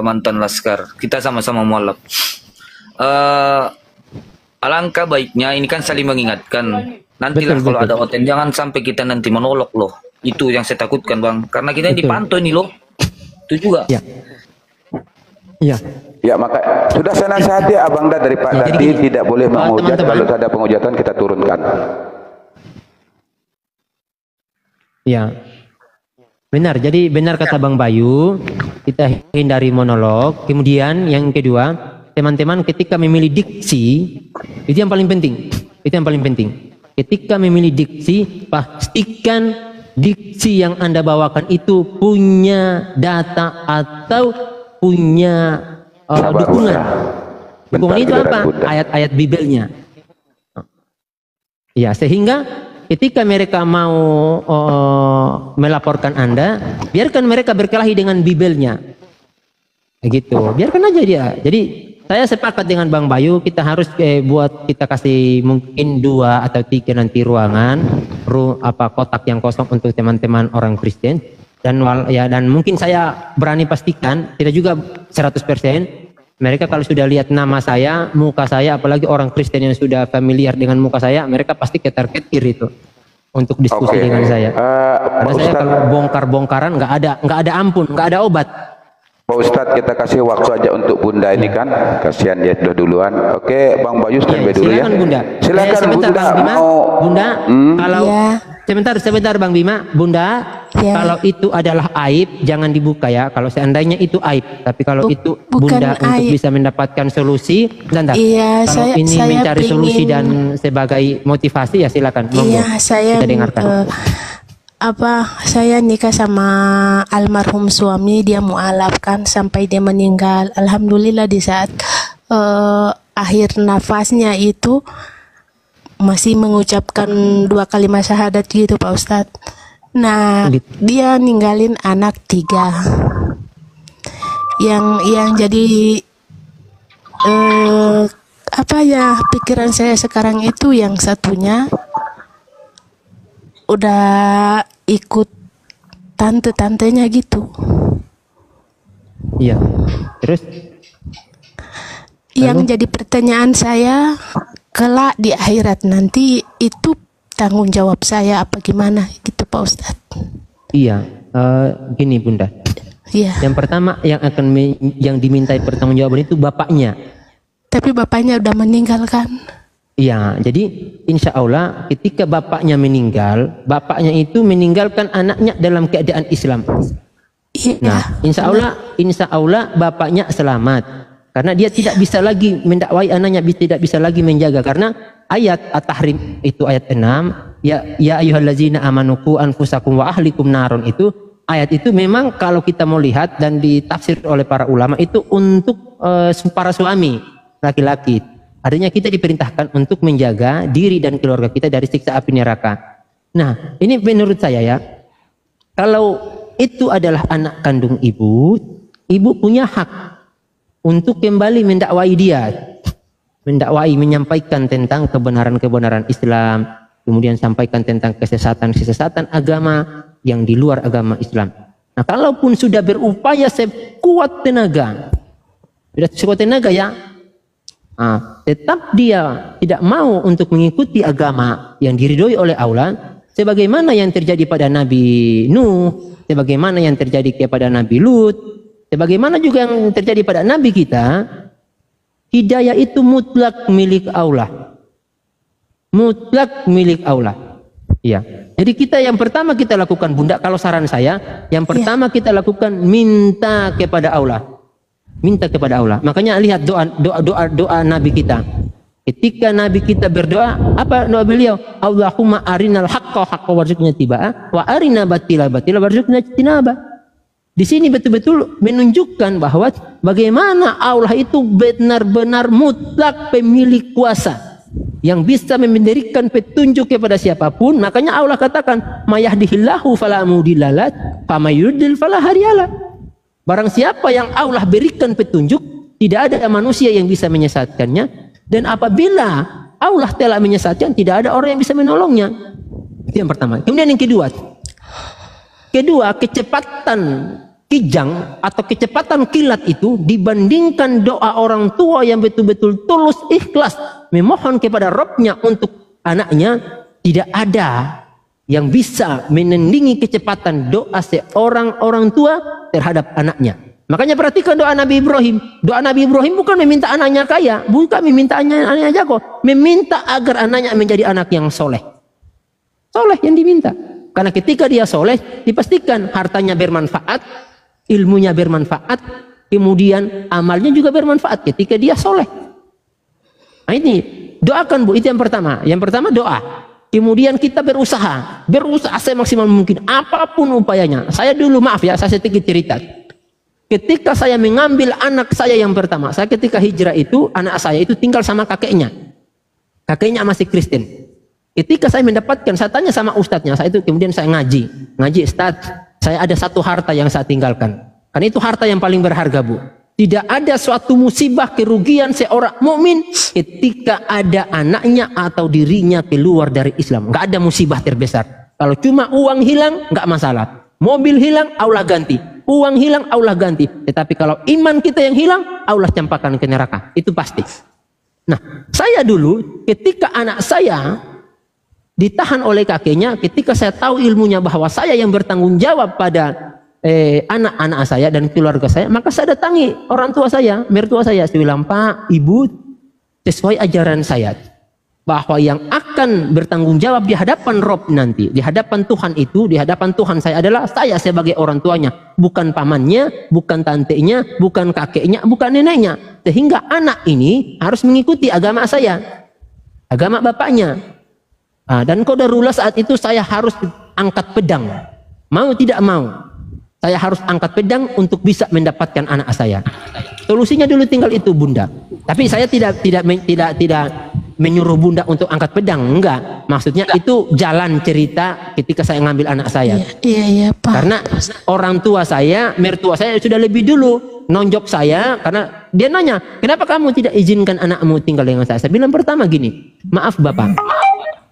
mantan laskar, kita sama-sama mualaf. Alangkah baiknya ini kan saling mengingatkan. Nantilah kalau ada Oten jangan sampai kita nanti menolak loh. Itu yang saya takutkan bang, karena kita dipantau ini loh. Itu juga. Iya. Ya maka sudah saya nasihati Abang dari Pak Dadi tidak boleh menghujat, kalau ada penghujatan kita turunkan. Ya. Benar, jadi benar kata Bang Bayu, kita hindari monolog. Kemudian yang kedua, teman-teman ketika memilih diksi, itu yang paling penting. Itu yang paling penting. Ketika memilih diksi, pastikan diksi yang Anda bawakan itu punya data atau punya dukungan. Dukungan itu apa? Ayat-ayat Bibelnya. Ya, sehingga ketika mereka mau melaporkan Anda, biarkan mereka berkelahi dengan Bibelnya. Gitu. Biarkan aja dia. Jadi saya sepakat dengan Bang Bayu, kita harus kita kasih mungkin 2 atau 3 nanti ruangan, kotak yang kosong untuk teman-teman orang Kristen. Dan mungkin saya berani pastikan, tidak juga 100%, mereka kalau sudah lihat nama saya, muka saya, apalagi orang Kristen yang sudah familiar dengan muka saya, mereka pasti ketar-ketir itu untuk diskusi dengan saya. Karena saya kalau bongkar-bongkaran nggak ada ampun, nggak ada obat. Pak Ustadz, kita kasih waktu aja untuk Bunda ini kan, kasihan dia sudah duluan. Oke, Bang Bayu standby dulu ya. Bunda. Silakan sebentar, Bunda. Bang Bima. Bunda, kalau sebentar Bang Bima, Bunda, kalau itu adalah aib jangan dibuka ya. Kalau seandainya itu aib, tapi kalau itu Bunda untuk bisa mendapatkan solusi, kalau ini mencari solusi dan sebagai motivasi ya silakan. Iya, saya kita dengarkan. Saya nikah sama almarhum suami, dia mualaf kan sampai dia meninggal. Alhamdulillah di saat akhir nafasnya itu masih mengucapkan 2 kalimat syahadat gitu Pak Ustadz. Nah, dia ninggalin anak 3. Yang jadi pikiran saya sekarang itu yang satunya udah ikut tante-tantenya gitu. Iya. Terus? Yang jadi pertanyaan saya, kelak di akhirat nanti itu tanggung jawab saya apa gimana gitu Pak Ustadz? Iya, gini Bunda. Iya. Yang pertama yang dimintai pertanggungjawaban itu bapaknya. Tapi bapaknya udah meninggal kan? Iya, jadi insya Allah ketika bapaknya meninggal, bapaknya itu meninggalkan anaknya dalam keadaan Islam. Nah, insya Allah bapaknya selamat karena dia tidak bisa lagi mendakwai anaknya, tidak bisa lagi menjaga karena ayat At-Tahrim itu ayat 6, ya ayyuhallazina amanu qu anfusakum wa ahlikum naron, itu ayat itu memang kalau kita mau lihat dan ditafsir oleh para ulama itu untuk para suami laki-laki. Artinya kita diperintahkan untuk menjaga diri dan keluarga kita dari siksa api neraka. Nah, ini menurut saya ya, kalau itu adalah anak kandung ibu, ibu punya hak untuk kembali mendakwai dia, menyampaikan tentang kebenaran-kebenaran Islam, kemudian sampaikan tentang kesesatan-kesesatan agama yang di luar agama Islam. Nah, kalaupun sudah berupaya sekuat tenaga ya, tetap dia tidak mau untuk mengikuti agama yang diridhoi oleh Allah, sebagaimana yang terjadi pada Nabi Nuh, sebagaimana yang terjadi kepada Nabi Lut, sebagaimana juga yang terjadi pada Nabi kita, hidayah itu mutlak milik Allah. Mutlak milik Allah. Ya. Jadi kita yang pertama kita lakukan, Bunda, kalau saran saya, yang pertama kita lakukan minta kepada Allah. Minta kepada Allah. Makanya lihat doa Nabi kita. Ketika Nabi kita berdoa, apa doa beliau? Allahumma arinal haqqa haqqa warzuqna tibaa wa arina batila batila warzuqna ijtinaba. Di sini betul-betul menunjukkan bahwa bagaimana Allah itu benar-benar mutlak pemilik kuasa yang bisa memberikan petunjuk kepada siapapun. Makanya Allah katakan, mayahdihillahu fala mudhillalah wa may yudlil fala hadiyalah. Barang siapa yang Allah berikan petunjuk, tidak ada manusia yang bisa menyesatkannya. Dan apabila Allah telah menyesatkan, tidak ada orang yang bisa menolongnya. Itu yang pertama. Kemudian yang kedua, kecepatan kijang atau kecepatan kilat itu dibandingkan doa orang tua yang betul-betul tulus ikhlas memohon kepada Rabb-nya untuk anaknya, tidak ada yang bisa menandingi kecepatan doa seorang orang tua terhadap anaknya. Makanya perhatikan doa Nabi Ibrahim. Doa Nabi Ibrahim bukan meminta anaknya kaya, bukan meminta anaknya jago, meminta agar anaknya menjadi anak yang soleh. Soleh yang diminta. Karena ketika dia soleh, dipastikan hartanya bermanfaat, ilmunya bermanfaat, kemudian amalnya juga bermanfaat ketika dia soleh. Nah ini, doakan Bu, itu yang pertama. Yang pertama doa. Kemudian kita berusaha semaksimal mungkin, apapun upayanya. Saya dulu, maaf ya, saya sedikit cerita. Ketika saya mengambil anak saya yang pertama, saya ketika hijrah itu, anak saya itu tinggal sama kakeknya. Kakeknya masih Kristen. Ketika saya mendapatkan, saya tanya sama ustadznya, saya itu kemudian saya ngaji, Ustadz, saya ada satu harta yang saya tinggalkan. Karena itu harta yang paling berharga, Bu. Tidak ada suatu musibah kerugian seorang mukmin ketika ada anaknya atau dirinya keluar dari Islam. Nggak ada musibah terbesar. Kalau cuma uang hilang, nggak masalah. Mobil hilang, Allah ganti. Uang hilang, Allah ganti. Tetapi kalau iman kita yang hilang, Allah campakkan ke neraka. Itu pasti. Nah, saya dulu ketika anak saya ditahan oleh kakeknya, ketika saya tahu ilmunya bahwa saya yang bertanggung jawab pada anak-anak saya dan keluarga saya, maka saya datangi orang tua saya, mertua saya. Saya bilang, Pak, Ibu, sesuai ajaran saya, bahwa yang akan bertanggung jawab di hadapan Rob nanti, di hadapan Tuhan itu, di hadapan Tuhan saya adalah saya sebagai orang tuanya, bukan pamannya, bukan tantenya, bukan kakeknya, bukan neneknya. Sehingga anak ini harus mengikuti agama saya, agama bapaknya. Dan qadarullah saat itu saya harus angkat pedang, mau tidak mau, saya harus angkat pedang untuk bisa mendapatkan anak saya. Solusinya dulu tinggal itu, Bunda. Tapi saya tidak menyuruh Bunda untuk angkat pedang, enggak. Maksudnya itu jalan cerita ketika saya ngambil anak saya. Iya, Pak. Karena orang tua saya, mertua saya sudah lebih dulu nonjok saya, karena dia nanya, kenapa kamu tidak izinkan anakmu tinggal dengan saya? Saya bilang pertama gini, maaf Bapak,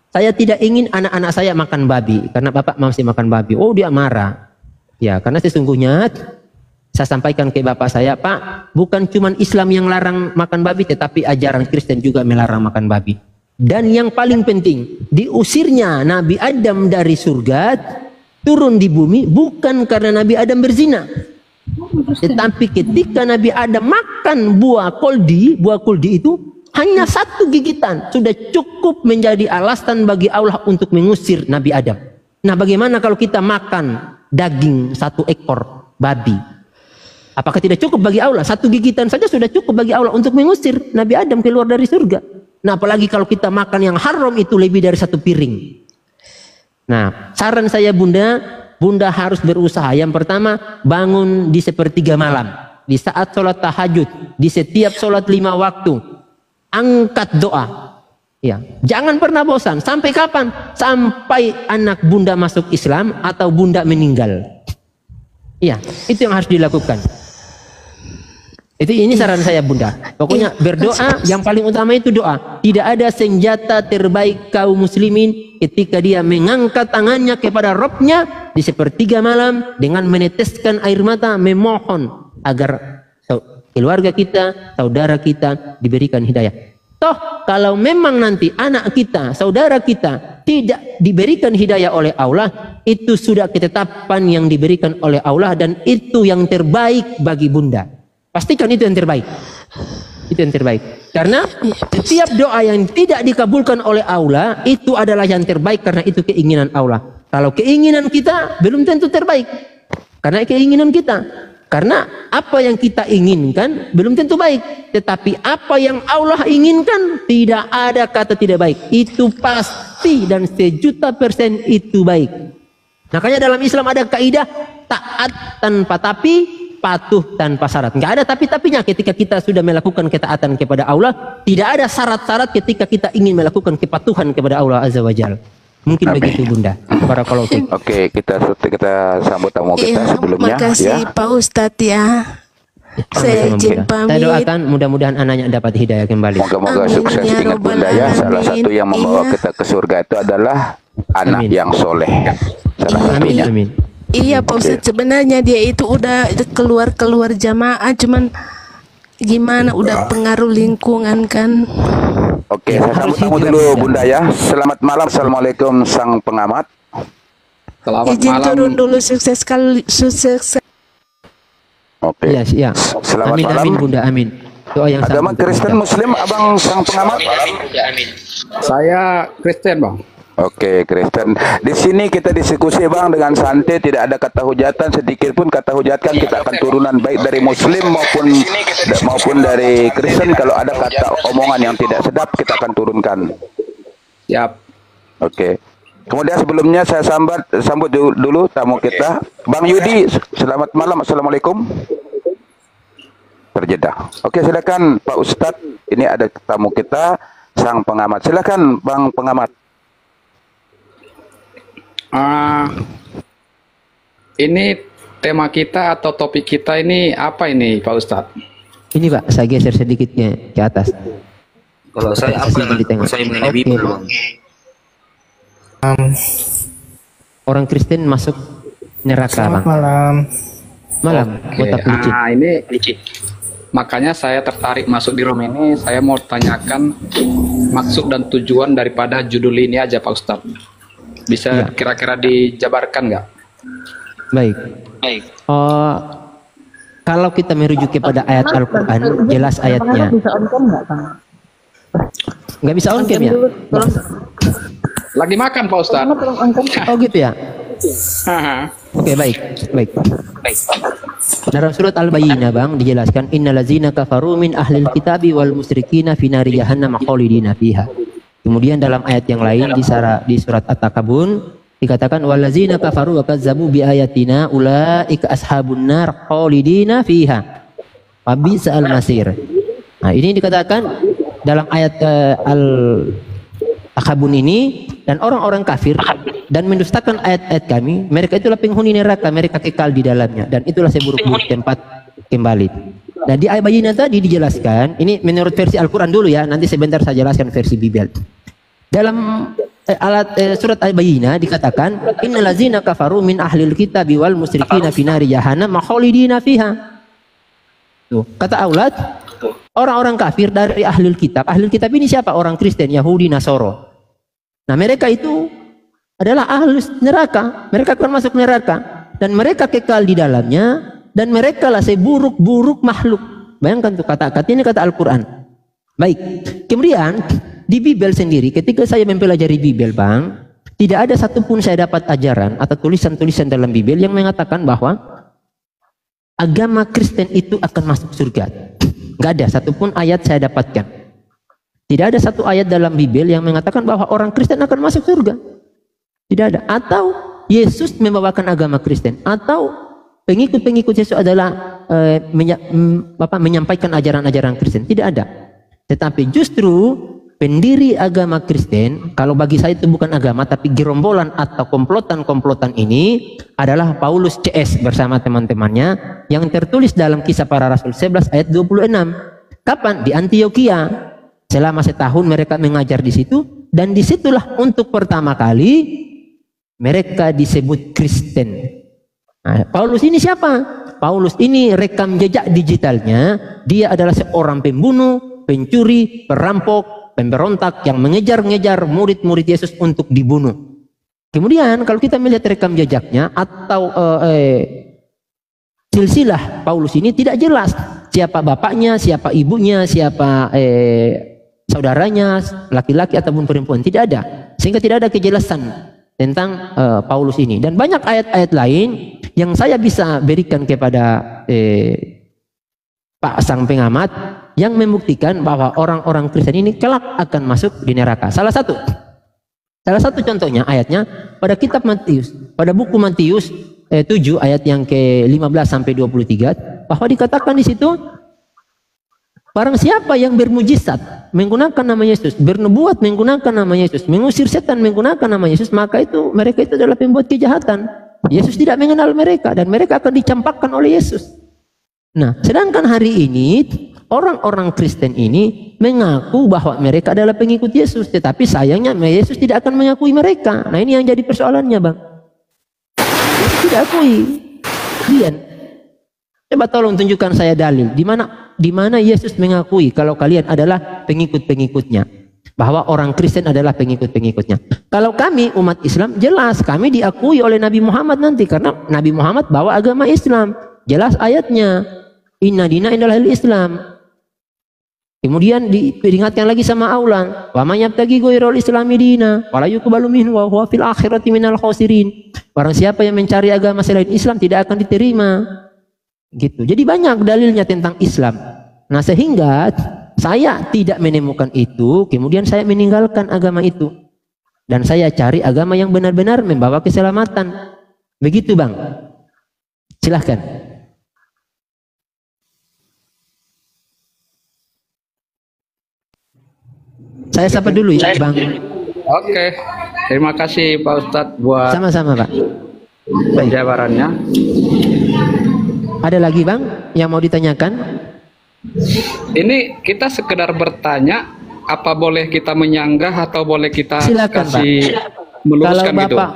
saya tidak ingin anak-anak saya makan babi, karena Bapak masih makan babi. Oh, dia marah. Ya, karena sesungguhnya saya sampaikan ke bapak saya, Pak, bukan cuma Islam yang larang makan babi, tetapi ajaran Kristen juga melarang makan babi. Dan yang paling penting, diusirnya Nabi Adam dari surga turun di bumi bukan karena Nabi Adam berzina, tetapi ketika Nabi Adam makan buah kuldi itu hanya satu gigitan sudah cukup menjadi alasan bagi Allah untuk mengusir Nabi Adam. Nah, bagaimana kalau kita makan daging satu ekor babi? Apakah tidak cukup bagi Allah? Satu gigitan saja sudah cukup bagi Allah untuk mengusir Nabi Adam keluar dari surga. Nah, apalagi kalau kita makan yang haram itu lebih dari satu piring. Nah, saran saya Bunda harus berusaha. Yang pertama, bangun di sepertiga malam, di saat sholat tahajud, di setiap sholat 5 waktu, angkat doa. Ya, jangan pernah bosan. Sampai kapan? Sampai anak Bunda masuk Islam atau Bunda meninggal. Iya, itu yang harus dilakukan. Ini saran saya, Bunda. Pokoknya berdoa, yang paling utama itu doa. Tidak ada senjata terbaik kaum muslimin ketika dia mengangkat tangannya kepada Rabb-nya di sepertiga malam dengan meneteskan air mata memohon agar keluarga kita, saudara kita diberikan hidayah. Toh kalau memang nanti anak kita, saudara kita tidak diberikan hidayah oleh Allah, itu sudah ketetapan yang diberikan oleh Allah dan itu yang terbaik bagi bunda. Pastikan itu yang terbaik. Itu yang terbaik. Karena setiap doa yang tidak dikabulkan oleh Allah itu adalah yang terbaik karena itu keinginan Allah. Kalau keinginan kita belum tentu terbaik. Karena keinginan kita. Karena apa yang kita inginkan belum tentu baik. Tetapi apa yang Allah inginkan tidak ada kata tidak baik. Itu pasti dan 1.000.000% itu baik. Makanya dalam Islam ada kaidah taat tanpa tapi, patuh tanpa syarat. Nggak ada tapi-tapinya ketika kita sudah melakukan ketaatan kepada Allah. Tidak ada syarat-syarat ketika kita ingin melakukan kepatuhan kepada Allah Azza wa Jalla. Mungkin begitu Bunda. Barakallahu fiik. Oke, kita sambut tamu kita sebelumnya. Terima kasih ya. Pak Ustadz ya. Saya izin pamit. Saya doakan mudah-mudahan anaknya dapat hidayah kembali. Moga-moga sukses. Ingat Bunda ya, salah satu yang membawa kita ke surga itu adalah anak yang soleh. Salah satunya. Amin. Iya Pak Ustadz, sebenarnya dia itu udah keluar jamaah, cuman gimana udah pengaruh lingkungan kan. Oke, saya sambut tamu dulu Bunda ya. Selamat malam, assalamualaikum sang pengamat. Selamat izin malam. Turun dulu, sukses sekali, sukses. Oke. Ya. Selamat amin, malam. Amin Bunda, amin. Doa yang agama Kristen Muslim, abang sang pengamat. Ya, amin. Saya Kristen bang. Oke, Kristen. Di sini kita diskusi bang dengan santai, tidak ada kata hujatan sedikit pun. Kata hujatan kita akan turunan baik dari Muslim maupun dari Kristen. Kalau ada kata omongan yang tidak sedap kita akan turunkan. Siap. Oke. Kemudian sebelumnya saya sambut dulu tamu kita, Bang Yudi. Selamat malam, assalamualaikum. Terjeda. Oke, silakan Pak Ustadz. Ini ada tamu kita, sang pengamat. Silakan Bang pengamat. Ini tema kita atau topik kita ini apa ini Pak Ustadz? Ini Pak, saya geser sedikit ke atas. Kalau saya apa di tengah? Saya mengenai Bible bang. Orang Kristen masuk neraka bang. Malam. Kota Pelicin. Ini makanya saya tertarik masuk di room ini. Saya mau tanyakan maksud dan tujuan daripada judul ini aja Pak Ustadz. Bisa kira-kira dijabarkan nggak? Baik. Kalau kita merujuk kepada ayat Al-Quran, jelas ayatnya. Nggak bisa on cam ya? Lagi makan Pak Ustadz. Oh gitu ya? Oke, baik. Dalam surat Al-Bayyinah bang dijelaskan innallazina kafaru min ahlil kitabi wal musyrikina fi nari jahannam khalidina fiha. Kemudian dalam ayat yang lain di surat At-Takabun dikatakan wallazina kafaru wa kazzabu bi ayatina ulaika ashabun nar khalidina fiha wa bi'sal masir. Nah, ini dikatakan dalam ayat Al-Takabun ini, dan orang-orang kafir dan mendustakan ayat-ayat kami, mereka itulah penghuni neraka, mereka kekal di dalamnya dan itulah seburuk-buruk tempat kembali. Nah, di ayat Bayyinah tadi dijelaskan, ini menurut versi Al-Quran dulu ya, nanti sebentar saya jelaskan versi Bible. Dalam surat Al-Bayyinah dikatakan innallazina kafaru min ahlil kitabi wal musyrikina fi nari jahannam khalidina fiha. Tuh, kata Allah, orang-orang kafir dari ahlul kitab. Ahlul kitab ini siapa? Orang Kristen, Yahudi, Nasoro. Nah, mereka itu adalah ahlus neraka. Mereka akan masuk neraka dan mereka kekal di dalamnya. Dan mereka lah seburuk-buruk makhluk. Bayangkan tuh kata-kata ini kata Al-Quran. Baik. Kemudian di Bible sendiri, ketika saya mempelajari Bible bang, tidak ada satupun saya dapat ajaran atau tulisan-tulisan dalam Bible yang mengatakan bahwa agama Kristen itu akan masuk surga. Nggak ada satupun ayat saya dapatkan. Tidak ada satu ayat dalam Bible yang mengatakan bahwa orang Kristen akan masuk surga. Tidak ada. Atau Yesus membawakan agama Kristen. Atau pengikut-pengikut Yesus adalah menyampaikan ajaran-ajaran Kristen. Tidak ada. Tetapi justru pendiri agama Kristen, kalau bagi saya itu bukan agama tapi gerombolan atau komplotan-komplotan ini adalah Paulus CS bersama teman-temannya yang tertulis dalam Kisah Para Rasul 11 ayat 26. Kapan? Di Antioquia. Selama setahun mereka mengajar di situ dan disitulah untuk pertama kali mereka disebut Kristen. Nah, Paulus ini siapa? Paulus ini rekam jejak digitalnya, dia adalah seorang pembunuh, pencuri, perampok, pemberontak yang mengejar-ngejar murid-murid Yesus untuk dibunuh. Kemudian kalau kita melihat rekam jejaknya atau silsilah Paulus ini tidak jelas siapa bapaknya, siapa ibunya, siapa saudaranya, laki-laki ataupun perempuan, tidak ada. Sehingga tidak ada kejelasan tentang Paulus ini. Dan banyak ayat-ayat lain yang saya bisa berikan kepada Pak Sang Pengamat yang membuktikan bahwa orang-orang Kristen ini kelak akan masuk di neraka. Salah satu contohnya ayatnya pada kitab Matius, pada buku Matius 7 ayat yang ke-15 sampai 23, bahwa dikatakan di situ, barang siapa yang bermujizat menggunakan nama Yesus, bernubuat menggunakan nama Yesus, mengusir setan menggunakan nama Yesus, maka mereka itu adalah pembuat kejahatan. Yesus tidak mengenal mereka dan mereka akan dicampakkan oleh Yesus. Nah, sedangkan hari ini orang-orang Kristen ini mengaku bahwa mereka adalah pengikut Yesus, tetapi sayangnya Yesus tidak akan mengakui mereka. Nah, ini yang jadi persoalannya, Bang. Yesus tidak akui. Kalian coba tolong tunjukkan saya dalil di mana Yesus mengakui kalau kalian adalah pengikut-pengikutnya, bahwa orang Kristen adalah pengikut-pengikutnya. Kalau kami umat Islam, jelas kami diakui oleh Nabi Muhammad nanti, karena Nabi Muhammad bawa agama Islam. Jelas ayatnya, inna dina indallahil Islam. Kemudian diperingatkan lagi sama Allah, wa may yabtaghi ghairal islami dina wala yuqbalu minhu wa huwa fil akhirati minal khasirin. Barang siapa yang mencari agama selain Islam tidak akan diterima. Gitu. Jadi banyak dalilnya tentang Islam. Nah, sehingga saya tidak menemukan itu, kemudian saya meninggalkan agama itu dan saya cari agama yang benar-benar membawa keselamatan. Begitu, Bang. Silahkan. Saya sapa dulu ya, Bang. Oke, terima kasih Pak Ustadz buat sama-sama, Pak, penjabarannya. Ada lagi, Bang, yang mau ditanyakan? Ini kita sekedar bertanya, apa boleh kita menyanggah atau boleh kita silakan, kasih Pak. meluruskan Kalau gitu? Bapak,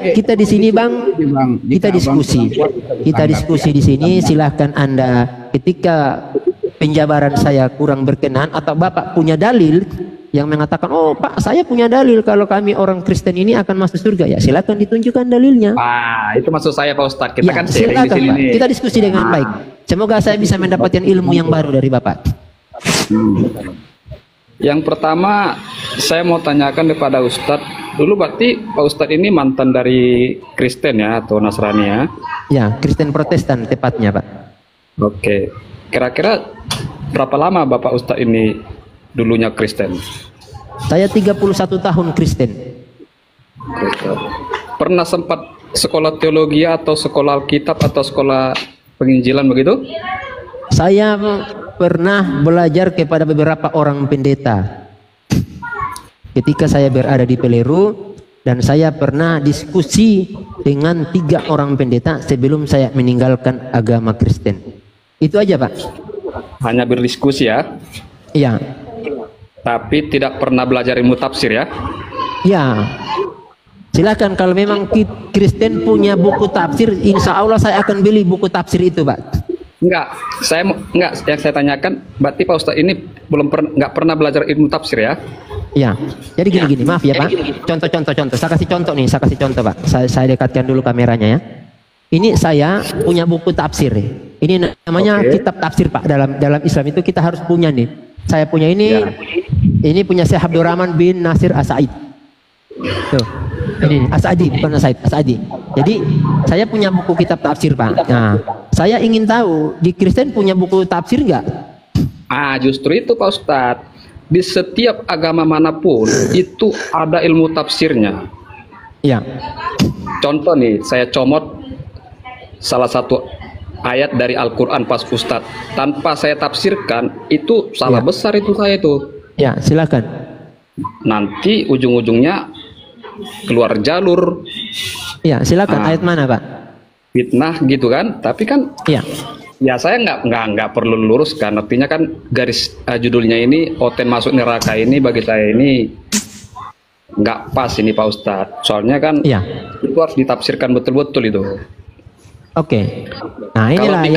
kita di sini, Bang, kita diskusi. Kita diskusi di sini. Silahkan Anda, ketika penjabaran saya kurang berkenan atau Bapak punya dalil yang mengatakan, oh Pak, saya punya dalil kalau kami orang Kristen ini akan masuk surga, ya silakan ditunjukkan dalilnya. Itu maksud saya, Pak Ustadz. Kita ya, kan sharing silakan, di sini Pak. nih. Kita diskusi dengan baik. Semoga saya bisa mendapatkan ilmu yang baru dari Bapak. Yang pertama, saya mau tanyakan kepada Ustadz. Dulu berarti Pak Ustadz ini mantan dari Kristen ya, atau Nasrani ya? Ya, Kristen Protestan tepatnya, Pak. Oke. Kira-kira berapa lama Bapak Ustadz ini dulunya Kristen? Saya 31 tahun Kristen. Pernah sempat sekolah teologi atau sekolah Alkitab atau sekolah penginjilan begitu? Saya pernah belajar kepada beberapa orang pendeta ketika saya berada di Peleru, dan saya pernah diskusi dengan 3 orang pendeta sebelum saya meninggalkan agama Kristen. Itu aja, Pak. Hanya berdiskusi ya? Iya. Tapi tidak pernah belajar ilmu tafsir ya? Ya. Silakan, kalau memang Kristen punya buku tafsir, insya Allah saya akan beli buku tafsir itu, Pak. Enggak, yang saya tanyakan, berarti Pak Ustadz ini nggak pernah belajar ilmu tafsir ya? Ya. Jadi gini, maaf ya, Pak. Contoh. Saya kasih contoh, Pak. Saya dekatkan dulu kameranya ya. Ini saya punya buku tafsir. Ini namanya kitab tafsir, Pak. Dalam Islam itu kita harus punya nih. Saya punya ini. Ya. Ini punya Syekh Abdurrahman bin Nasir As-Sa'id. Tuh. Ini As-Sa'di, bukan As-Sa'di. Jadi saya punya buku kitab tafsir, Pak. Nah, saya ingin tahu di Kristen punya buku tafsir nggak? Justru itu, Pak Ustadz. Di setiap agama manapun itu ada ilmu tafsirnya. Ya. Contoh nih, saya comot salah satu ayat dari Al-Quran pas Ustadz. Tanpa saya tafsirkan, itu salah besar itu saya itu. Ya, silakan. Nanti ujung-ujungnya keluar jalur. Ya, silakan. Ayat mana, Pak? Fitnah gitu kan? Tapi kan, ya saya nggak perlu luruskan. Artinya kan garis judulnya ini Oten masuk neraka ini bagi saya ini nggak pas ini, Pak Ustadz. Soalnya kan itu harus ditafsirkan betul-betul itu. Oke. Nah,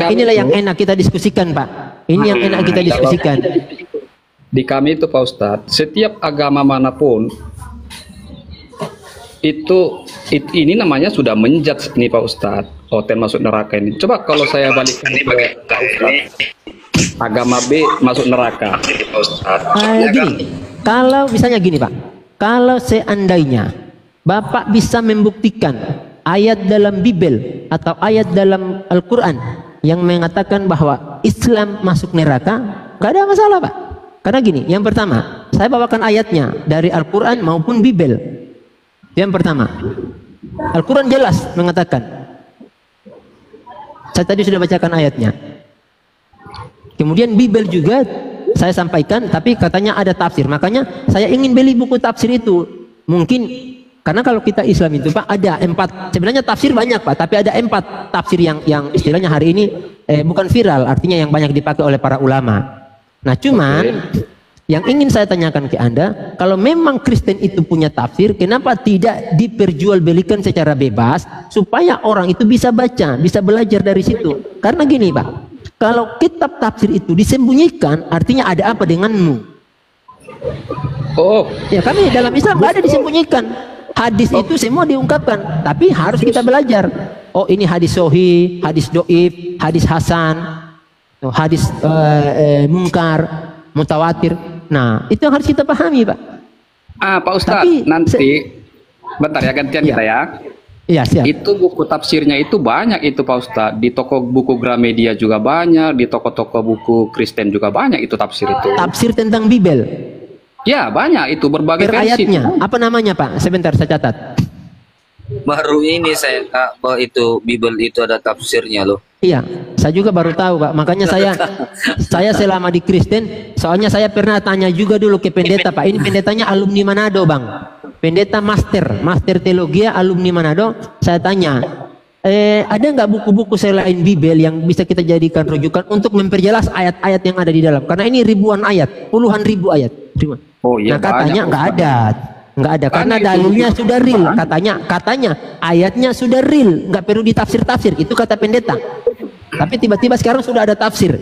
inilah yang enak kita diskusikan, Pak. Ini yang enak kita diskusikan. di kami itu Pak Ustadz, setiap agama manapun ini namanya sudah menjudge ini Pak Ustadz, Oten masuk neraka ini. Coba kalau saya balikkan ke Pak Ustadz, agama B masuk neraka. Gini, kalau misalnya gini Pak, kalau seandainya Bapak bisa membuktikan ayat dalam Bible atau ayat dalam Al-Quran yang mengatakan bahwa Islam masuk neraka, nggak ada masalah Pak. Karena gini, yang pertama, saya bawakan ayatnya dari Al-Quran maupun Bible. Yang pertama, Al-Quran jelas mengatakan, saya tadi sudah bacakan ayatnya. Kemudian Bible juga saya sampaikan, tapi katanya ada tafsir. Makanya saya ingin beli buku tafsir itu. Mungkin karena kalau kita Islam itu Pak ada 4, sebenarnya tafsir banyak Pak, tapi ada 4 tafsir yang istilahnya hari ini bukan viral, artinya yang banyak dipakai oleh para ulama. Nah cuman yang ingin saya tanyakan ke Anda, kalau memang Kristen itu punya tafsir, kenapa tidak diperjualbelikan secara bebas supaya orang itu bisa baca, bisa belajar dari situ? Karena gini Pak, kalau kitab tafsir itu disembunyikan, artinya ada apa denganmu? Oh, ya kami dalam Islam nggak ada disembunyikan. Hadis itu semua diungkapkan, tapi harus kita belajar. Oh ini hadis sahih, hadis doif, hadis hasan, hadis mungkar, mutawatir. Nah itu yang harus kita pahami Pak. Pak Ustadz, nanti bentar ya gantian kita ya. Iya siap. Itu buku tafsirnya itu banyak itu Pak Ustadz. Di toko buku Gramedia juga banyak, di toko-toko buku Kristen juga banyak itu tafsir itu. Tafsir tentang Bible. Ya banyak itu berbagai versi. Ayatnya apa namanya Pak? Sebentar saya catat. Baru ini saya tahu itu Bible itu ada tafsirnya loh. Iya, saya juga baru tahu Pak. Makanya saya selama di Kristen, soalnya saya pernah tanya juga dulu ke pendeta Pak. Ini pendetanya alumni Manado Bang. Pendeta master teologi alumni Manado. Saya tanya, ada nggak buku-buku selain Bible yang bisa kita jadikan rujukan untuk memperjelas ayat-ayat yang ada di dalam? Karena ini ribuan ayat, puluhan ribu ayat. Oh iya. Nah katanya nggak ada karena dalilnya sudah real. Katanya ayatnya sudah real, nggak perlu ditafsir-tafsir. Itu kata pendeta. Tapi tiba-tiba sekarang sudah ada tafsir.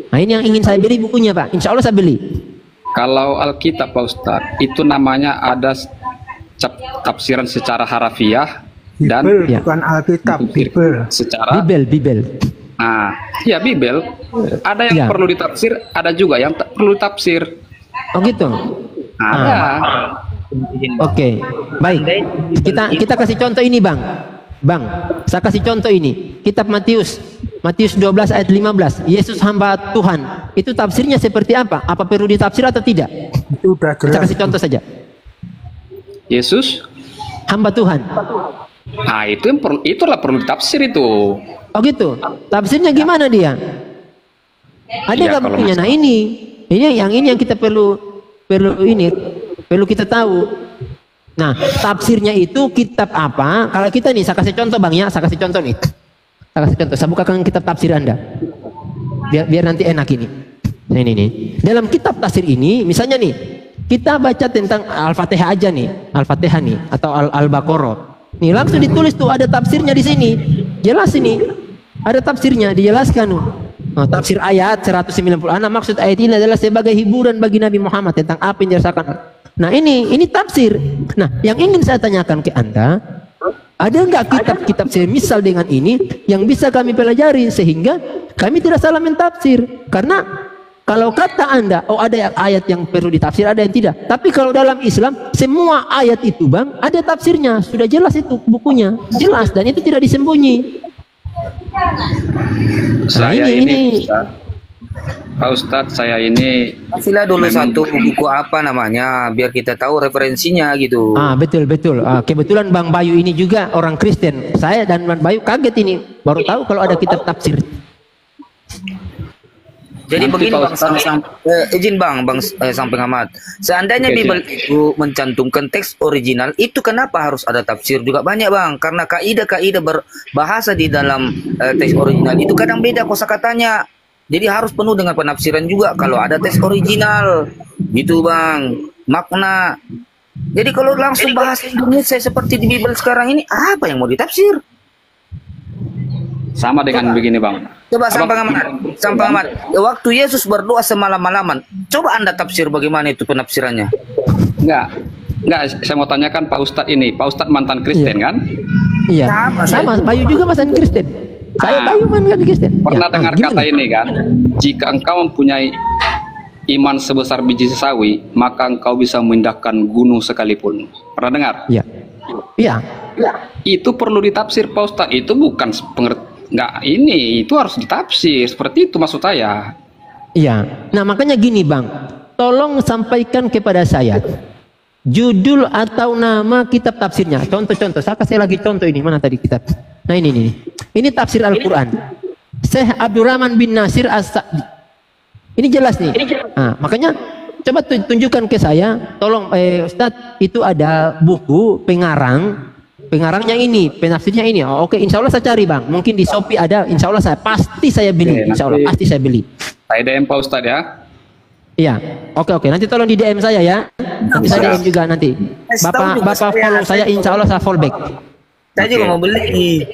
Nah ini yang ingin saya beli bukunya Pak. Insya Allah saya beli. Kalau Alkitab Pak Ustadz, itu namanya ada tafsiran secara harafiah dan bukan Alkitab, Bible. Secara Bible. Nah, ya Bible. Ada yang perlu ditafsir, ada juga yang tak perlu ditafsir. Oh gitu. Ada. Oke, baik. Kita kasih contoh ini Bang. Saya kasih contoh ini. Kitab Matius 12 ayat 15. Yesus hamba Tuhan. Itu tafsirnya seperti apa? Apa perlu ditafsir atau tidak? Itu udah jelas. Kita kasih contoh saja. Yesus hamba Tuhan. Nah, itulah perlu ditafsir itu. Oh gitu. Tafsirnya gimana dia? Ada nggak bukunya? Nah ini yang kita perlu kita tahu. Nah, tafsirnya itu kitab apa? Kalau kita nih, saya kasih contoh Bang ya, saya kasih contoh nih. Saya bukakan kitab tafsir Anda. Biar nanti enak ini. Nah, ini nih. Dalam kitab tafsir ini, misalnya nih, kita baca tentang Al-Fatihah aja nih, Al-Fatihah nih atau Al-Baqarah. Nih langsung ditulis tuh ada tafsirnya di sini. Jelas ini. Ada tafsirnya, dijelaskan. Nah, tafsir ayat 196 maksud ayat ini adalah sebagai hiburan bagi Nabi Muhammad tentang apa yang dirasakan. Nah ini tafsir. Nah yang ingin saya tanyakan ke Anda, ada nggak kitab-kitab semisal dengan ini yang bisa kami pelajari sehingga kami tidak salah mentafsir? Karena kalau kata Anda, oh ada ayat yang perlu ditafsir, ada yang tidak. Tapi kalau dalam Islam semua ayat itu Bang ada tafsirnya, sudah jelas itu bukunya, jelas dan itu tidak disembunyi. Saya ini Pak Ustadz, saya ini kasihlah dulu satu buku apa namanya biar kita tahu referensinya gitu. Betul. Kebetulan Bang Bayu ini juga orang Kristen. Saya dan Bang Bayu kaget ini baru tahu kalau ada kitab tafsir. Jadi begini Bang, izin Bang Samping Ahmad. Seandainya Bible itu mencantumkan teks original, itu kenapa harus ada tafsir juga banyak Bang? Karena kaidah-kaidah berbahasa di dalam teks original itu kadang beda kosakatanya. Jadi harus penuh dengan penafsiran juga kalau ada teks original. Gitu Bang, makna. Jadi kalau langsung bahasa Indonesia seperti di Bible sekarang ini, apa yang mau ditafsir? Sama dengan begini Bang. Coba Sampang Amat. Waktu Yesus berdoa semalam-malaman, coba Anda tafsir bagaimana itu penafsirannya? Enggak, saya mau tanyakan Pak Ustadz ini. Pak Ustadz mantan Kristen kan? Iya. Sama, Bayu juga mantan Kristen. Saya Bayu mantan Kristen. Pernah dengar kata ini kan? Jika engkau mempunyai iman sebesar biji sesawi, maka engkau bisa memindahkan gunung sekalipun. Pernah dengar? Iya. Iya. Itu perlu ditafsir Pak Ustadz. Itu bukan itu harus ditafsir. Seperti itu maksud saya. Iya. Nah makanya gini Bang, tolong sampaikan kepada saya judul atau nama kitab tafsirnya. Contoh-contoh. Saya kasih lagi contoh ini. Mana tadi kitab? Nah ini. Ini tafsir Al-Quran. Syekh Abdurrahman bin Nasir As-Sa'di. Ini jelas nih. Nah, makanya coba tunjukkan ke saya. Tolong Ustadz, itu ada buku pengarangnya ini, penafsirnya ini. Oh, oke, insya Allah saya cari Bang. Mungkin di Shopee ada. Insya Allah pasti saya beli. Insya Allah pasti saya beli. Saya DM Pak Ustadz ya. Iya, oke. Nanti tolong di DM saya ya. Nanti saya DM juga nanti. Bapak follow saya, insya Allah saya follow back. Saya juga mau beli.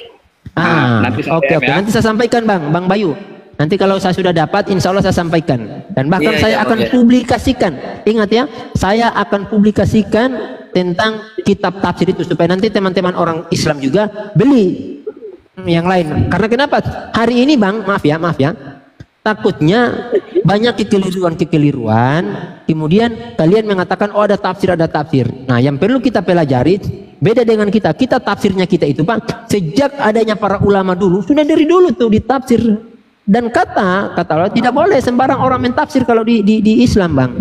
Oke. Nanti saya sampaikan Bang Bayu. Nanti kalau saya sudah dapat, insya Allah saya sampaikan. Dan bahkan saya akan publikasikan. Ingat ya, saya akan publikasikan tentang kitab tafsir itu supaya nanti teman-teman orang Islam juga beli yang lain. Karena kenapa? Hari ini Bang, maaf ya. Takutnya banyak kekeliruan, kemudian kalian mengatakan oh ada tafsir. Nah yang perlu kita pelajari, beda dengan kita tafsirnya kita itu Pak, sejak adanya para ulama dulu, sudah dari dulu tuh ditafsir. Dan kata Allah tidak boleh sembarang orang mentafsir kalau di Islam Bang.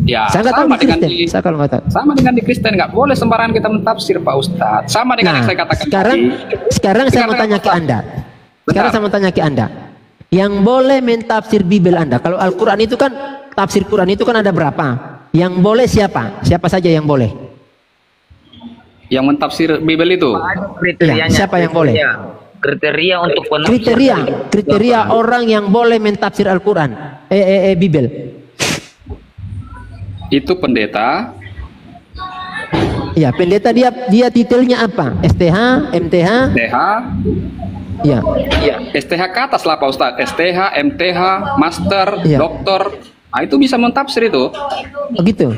Ya, saya sama dengan di Kristen nggak boleh sembarangan kita mentafsir Pak Ustadz. Sama dengan yang saya katakan sekarang saya mau tanya ke Anda. Saya mau tanya ke Anda. Yang boleh mentafsir Bible Anda. Kalau Al-Quran itu kan, tafsir Quran itu kan ada berapa? Yang boleh siapa? Siapa saja yang boleh? Yang mentafsir Bible itu? Ya, siapa yang boleh? Kriteria untuk kriteria orang yang boleh mentafsir Al-Quran, Bible. Itu pendeta. Ya, pendeta dia titelnya apa? STH, MTH? STH. Iya. STH ke atas lah Pak Ustadz. STH, MTH, Master, Doktor. Nah, itu bisa mentafsir itu. Begitu.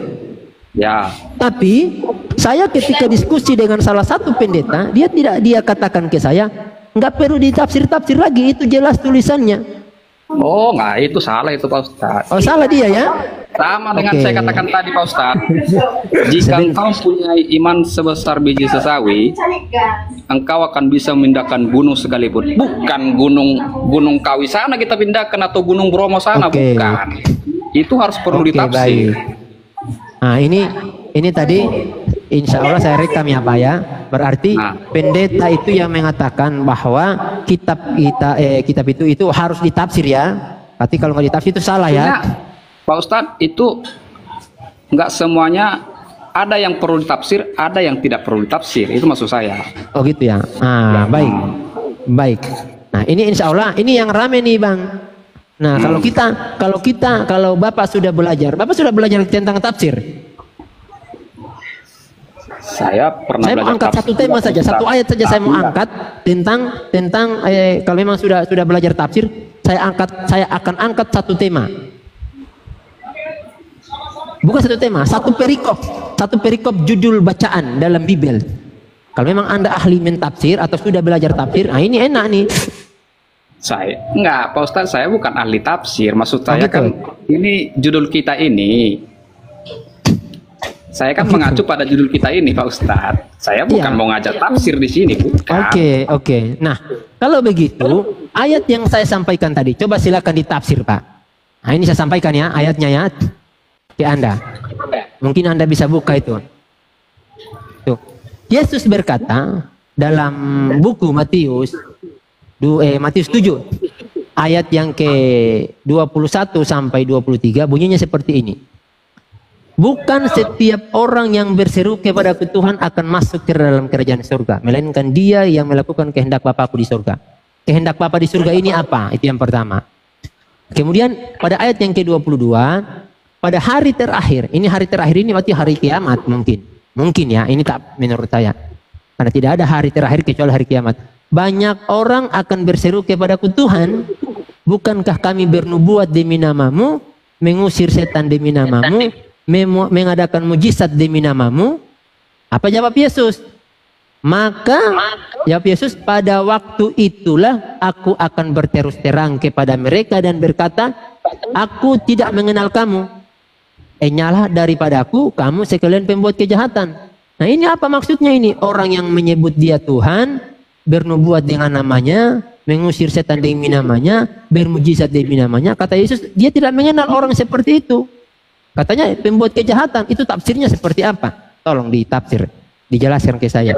Ya. Tapi saya ketika diskusi dengan salah satu pendeta, dia katakan ke saya, nggak perlu ditafsir lagi, itu jelas tulisannya. Oh, nggak, itu salah itu Pak Ustadz. Oh, salah dia ya? Sama dengan saya katakan tadi Pak Ustadz. Jika engkau punya iman sebesar biji sesawi, engkau akan bisa memindahkan gunung sekalipun. Bukan gunung Kawi sana kita pindahkan atau gunung Bromo sana, bukan. Itu harus perlu ditafsir. Nah, ini tadi insya Allah saya rekam ya Pak ya. Berarti pendeta itu yang mengatakan bahwa kitab itu harus ditafsir ya. Tapi kalau nggak ditafsir itu salah ya. Pak Ustadz, itu nggak semuanya, ada yang perlu ditafsir, ada yang tidak perlu ditafsir. Itu maksud saya. Oh gitu ya. Baik. Nah ini insya Allah ini yang rame nih Bang. Nah kalau Bapak sudah belajar tentang tafsir. Saya mau angkat satu tema saja, satu ayat saja saya mau angkat tentang kalau memang sudah belajar tafsir, saya akan angkat satu tema. Bukan satu tema, satu perikop judul bacaan dalam Bible. Kalau memang Anda ahli mentafsir atau sudah belajar tafsir, nah ini enak nih. Saya enggak, Pak Ustadz, saya bukan ahli tafsir. Maksud saya kan ini judul kita ini. Saya kan mengacu pada judul kita ini, Pak Ustadz. Saya bukan mau ngajak tafsir di sini, bukan. Oke. Nah, kalau begitu, ayat yang saya sampaikan tadi, coba silakan ditafsir, Pak. Nah, ini saya sampaikan ya, ayatnya ya, ke Anda. Mungkin Anda bisa buka itu. Tuh. Yesus berkata dalam buku Matius 7, ayat yang ke-21 sampai 23, bunyinya seperti ini. Bukan setiap orang yang berseru kepada Tuhan akan masuk ke dalam kerajaan surga, melainkan dia yang melakukan kehendak Bapakku di surga. Kehendak Bapa di surga ini apa? Itu yang pertama. Kemudian pada ayat yang ke-22, pada hari terakhir, ini hari terakhir ini berarti hari kiamat mungkin ya, ini tak menurut saya. Karena tidak ada hari terakhir kecuali hari kiamat. banyak orang akan berseru kepadaku, Tuhan, bukankah kami bernubuat demi namamu, mengusir setan demi namamu, mengadakan mujizat demi namamu? Apa jawab Yesus? Maka jawab Yesus, pada waktu itulah aku akan berterus terang kepada mereka dan berkata, aku tidak mengenal kamu. Nyalah daripadaku, kamu sekalian pembuat kejahatan. Nah ini apa maksudnya ini? Orang yang menyebut dia Tuhan, bernubuat dengan namanya, mengusir setan demi namanya, bermujizat demi namanya. Kata Yesus, dia tidak mengenal orang seperti itu. Katanya pembuat kejahatan. Itu tafsirnya seperti apa? Tolong ditafsir, dijelaskan ke saya.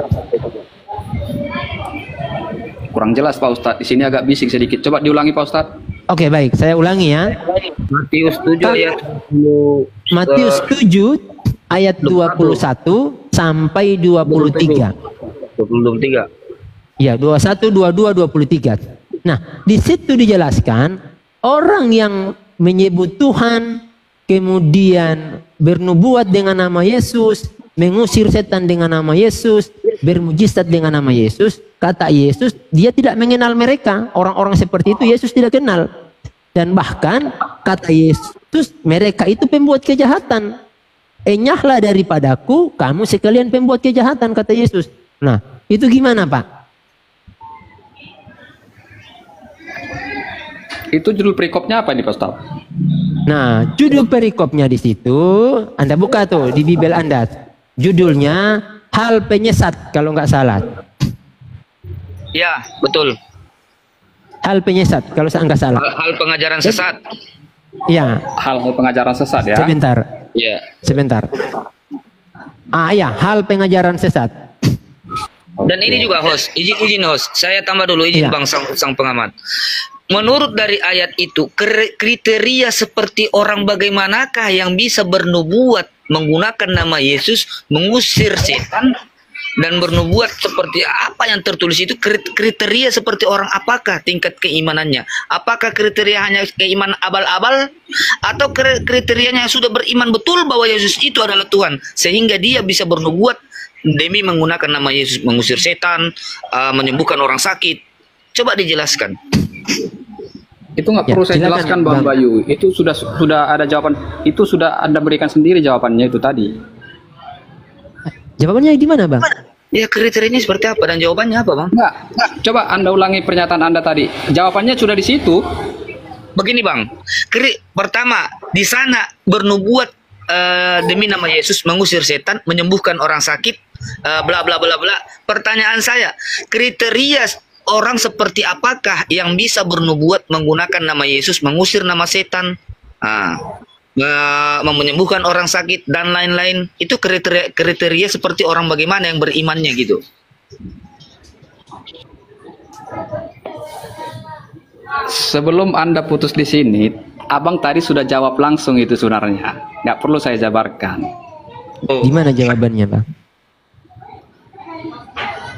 Kurang jelas Pak Ustadz, di sini agak bising sedikit. Coba diulangi Pak Ustadz. Oke, baik, saya ulangi ya. Matius 7 ayat Matius 7 ayat 21 sampai 23. 23. Ya, 21, 22, 23. Nah, di situ dijelaskan orang yang menyebut Tuhan, kemudian bernubuat dengan nama Yesus, mengusir setan dengan nama Yesus, bermujizat dengan nama Yesus, kata Yesus, dia tidak mengenal mereka. Orang-orang seperti itu Yesus tidak kenal. Dan bahkan kata Yesus, mereka itu pembuat kejahatan. Enyahlah daripadaku, kamu sekalian pembuat kejahatan, kata Yesus. Nah, itu gimana Pak? Itu judul perikopnya apa nih Pak Ustaz? Nah, judul perikopnya di situ, Anda buka tuh di Bible Anda. Judulnya hal penyesat kalau nggak salah. Ya, betul. Hal penyesat kalau saya nggak salah. Hal pengajaran sesat. Ya. Hal pengajaran sesat ya. Sebentar. Ya. Sebentar. Ya, hal pengajaran sesat. Dan ini juga host, izin host. Saya tambah dulu izin Bang sang pengamat. Menurut dari ayat itu, kriteria seperti orang bagaimanakah yang bisa bernubuat menggunakan nama Yesus, mengusir setan, dan bernubuat seperti apa yang tertulis itu? Kriteria seperti orang apakah tingkat keimanannya? Apakah kriteria hanya keimanan abal-abal? Atau kriterianya sudah beriman betul bahwa Yesus itu adalah Tuhan, sehingga dia bisa bernubuat demi menggunakan nama Yesus, mengusir setan, menyembuhkan orang sakit? Coba dijelaskan. Itu nggak perlu saya jelaskan Bang Bayu. Itu sudah ada jawaban. Itu sudah Anda berikan sendiri jawabannya itu tadi. Jawabannya di mana Bang? Ya kriterianya seperti apa dan jawabannya apa Bang? Enggak. Coba Anda ulangi pernyataan Anda tadi. Jawabannya sudah di situ. Begini Bang. Pertama, di sana bernubuat demi nama Yesus, mengusir setan, menyembuhkan orang sakit, bla bla bla bla. Pertanyaan saya, kriteria orang seperti apakah yang bisa bernubuat menggunakan nama Yesus, mengusir nama setan, menyembuhkan orang sakit dan lain-lain? Itu kriteria seperti orang bagaimana yang berimannya gitu. Sebelum Anda putus di sini, Abang tadi sudah jawab langsung itu sebenarnya. Nggak perlu saya jabarkan. Gimana jawabannya Bang?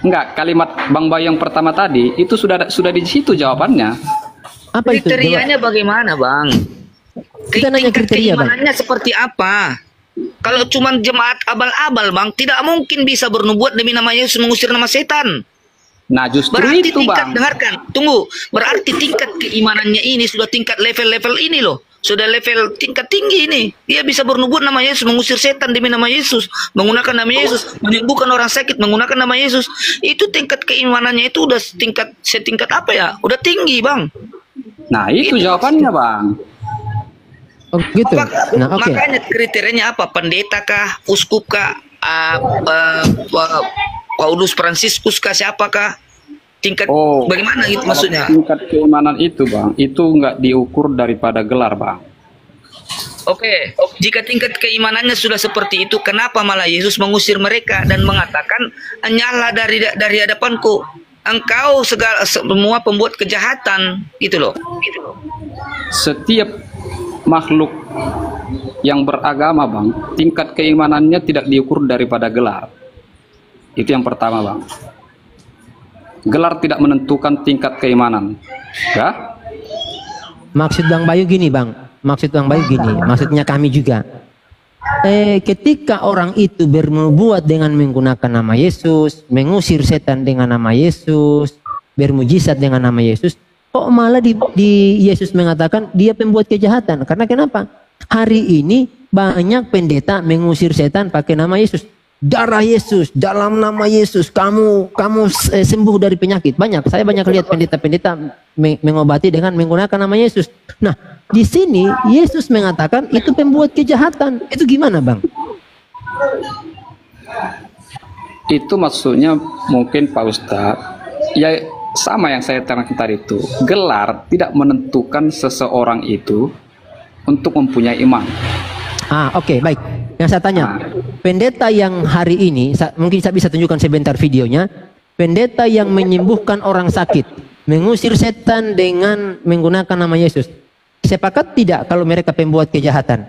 Enggak, kalimat Bang Bayu yang pertama tadi itu sudah di situ jawabannya. Apa itu? Kriterianya bagaimana, Bang? Kita nanya kriteria, Bang. Keimanannya seperti apa? Kalau cuma jemaat abal-abal, Bang, tidak mungkin bisa bernubuat demi nama Yesus, mengusir nama setan. Nah, justru berarti itu, tingkat, Bang. dengarkan, tunggu. Berarti tingkat keimanannya ini sudah tingkat level-level ini loh. Sudah level tingkat tinggi ini. Dia bisa bernubuat nama Yesus, mengusir setan demi nama Yesus, menggunakan nama Yesus, menyembuhkan orang sakit menggunakan nama Yesus. Itu tingkat keimanannya itu udah setingkat apa ya? Udah tinggi, Bang. Nah, itu jawabannya, Bang. Oh, gitu. Nah, makanya kriterianya apa? Pendeta kah, uskup kah, Paulus Fransiskus kah, siapakah? Tingkat bagaimana gitu maksudnya? Tingkat keimanan itu, Bang, itu nggak diukur daripada gelar, Bang. Oke, jika tingkat keimanannya sudah seperti itu, kenapa malah Yesus mengusir mereka dan mengatakan, "Nyala dari hadapanku, engkau semua pembuat kejahatan," gitu loh. Setiap makhluk yang beragama, Bang, tingkat keimanannya tidak diukur daripada gelar. Itu yang pertama, Bang. Gelar tidak menentukan tingkat keimanan, ya? Maksud Bang Bayu gini, Bang. Maksudnya kami juga. Ketika orang itu bernubuat dengan menggunakan nama Yesus, mengusir setan dengan nama Yesus, bermujizat dengan nama Yesus, kok malah di Yesus mengatakan dia pembuat kejahatan? Karena kenapa? Hari ini banyak pendeta mengusir setan pakai nama Yesus. Darah Yesus, dalam nama Yesus kamu sembuh dari penyakit. Saya banyak lihat pendeta-pendeta mengobati dengan menggunakan nama Yesus. Nah, di sini Yesus mengatakan itu pembuat kejahatan. Itu gimana, Bang? Itu maksudnya mungkin Pak Ustadz, ya sama yang saya terangkan tadi itu. Gelar tidak menentukan seseorang itu untuk mempunyai iman. Oke, baik. Yang saya tanya, pendeta yang hari ini, mungkin saya bisa tunjukkan sebentar videonya. Pendeta yang menyembuhkan orang sakit, mengusir setan dengan menggunakan nama Yesus. Sepakat tidak kalau mereka pembuat kejahatan?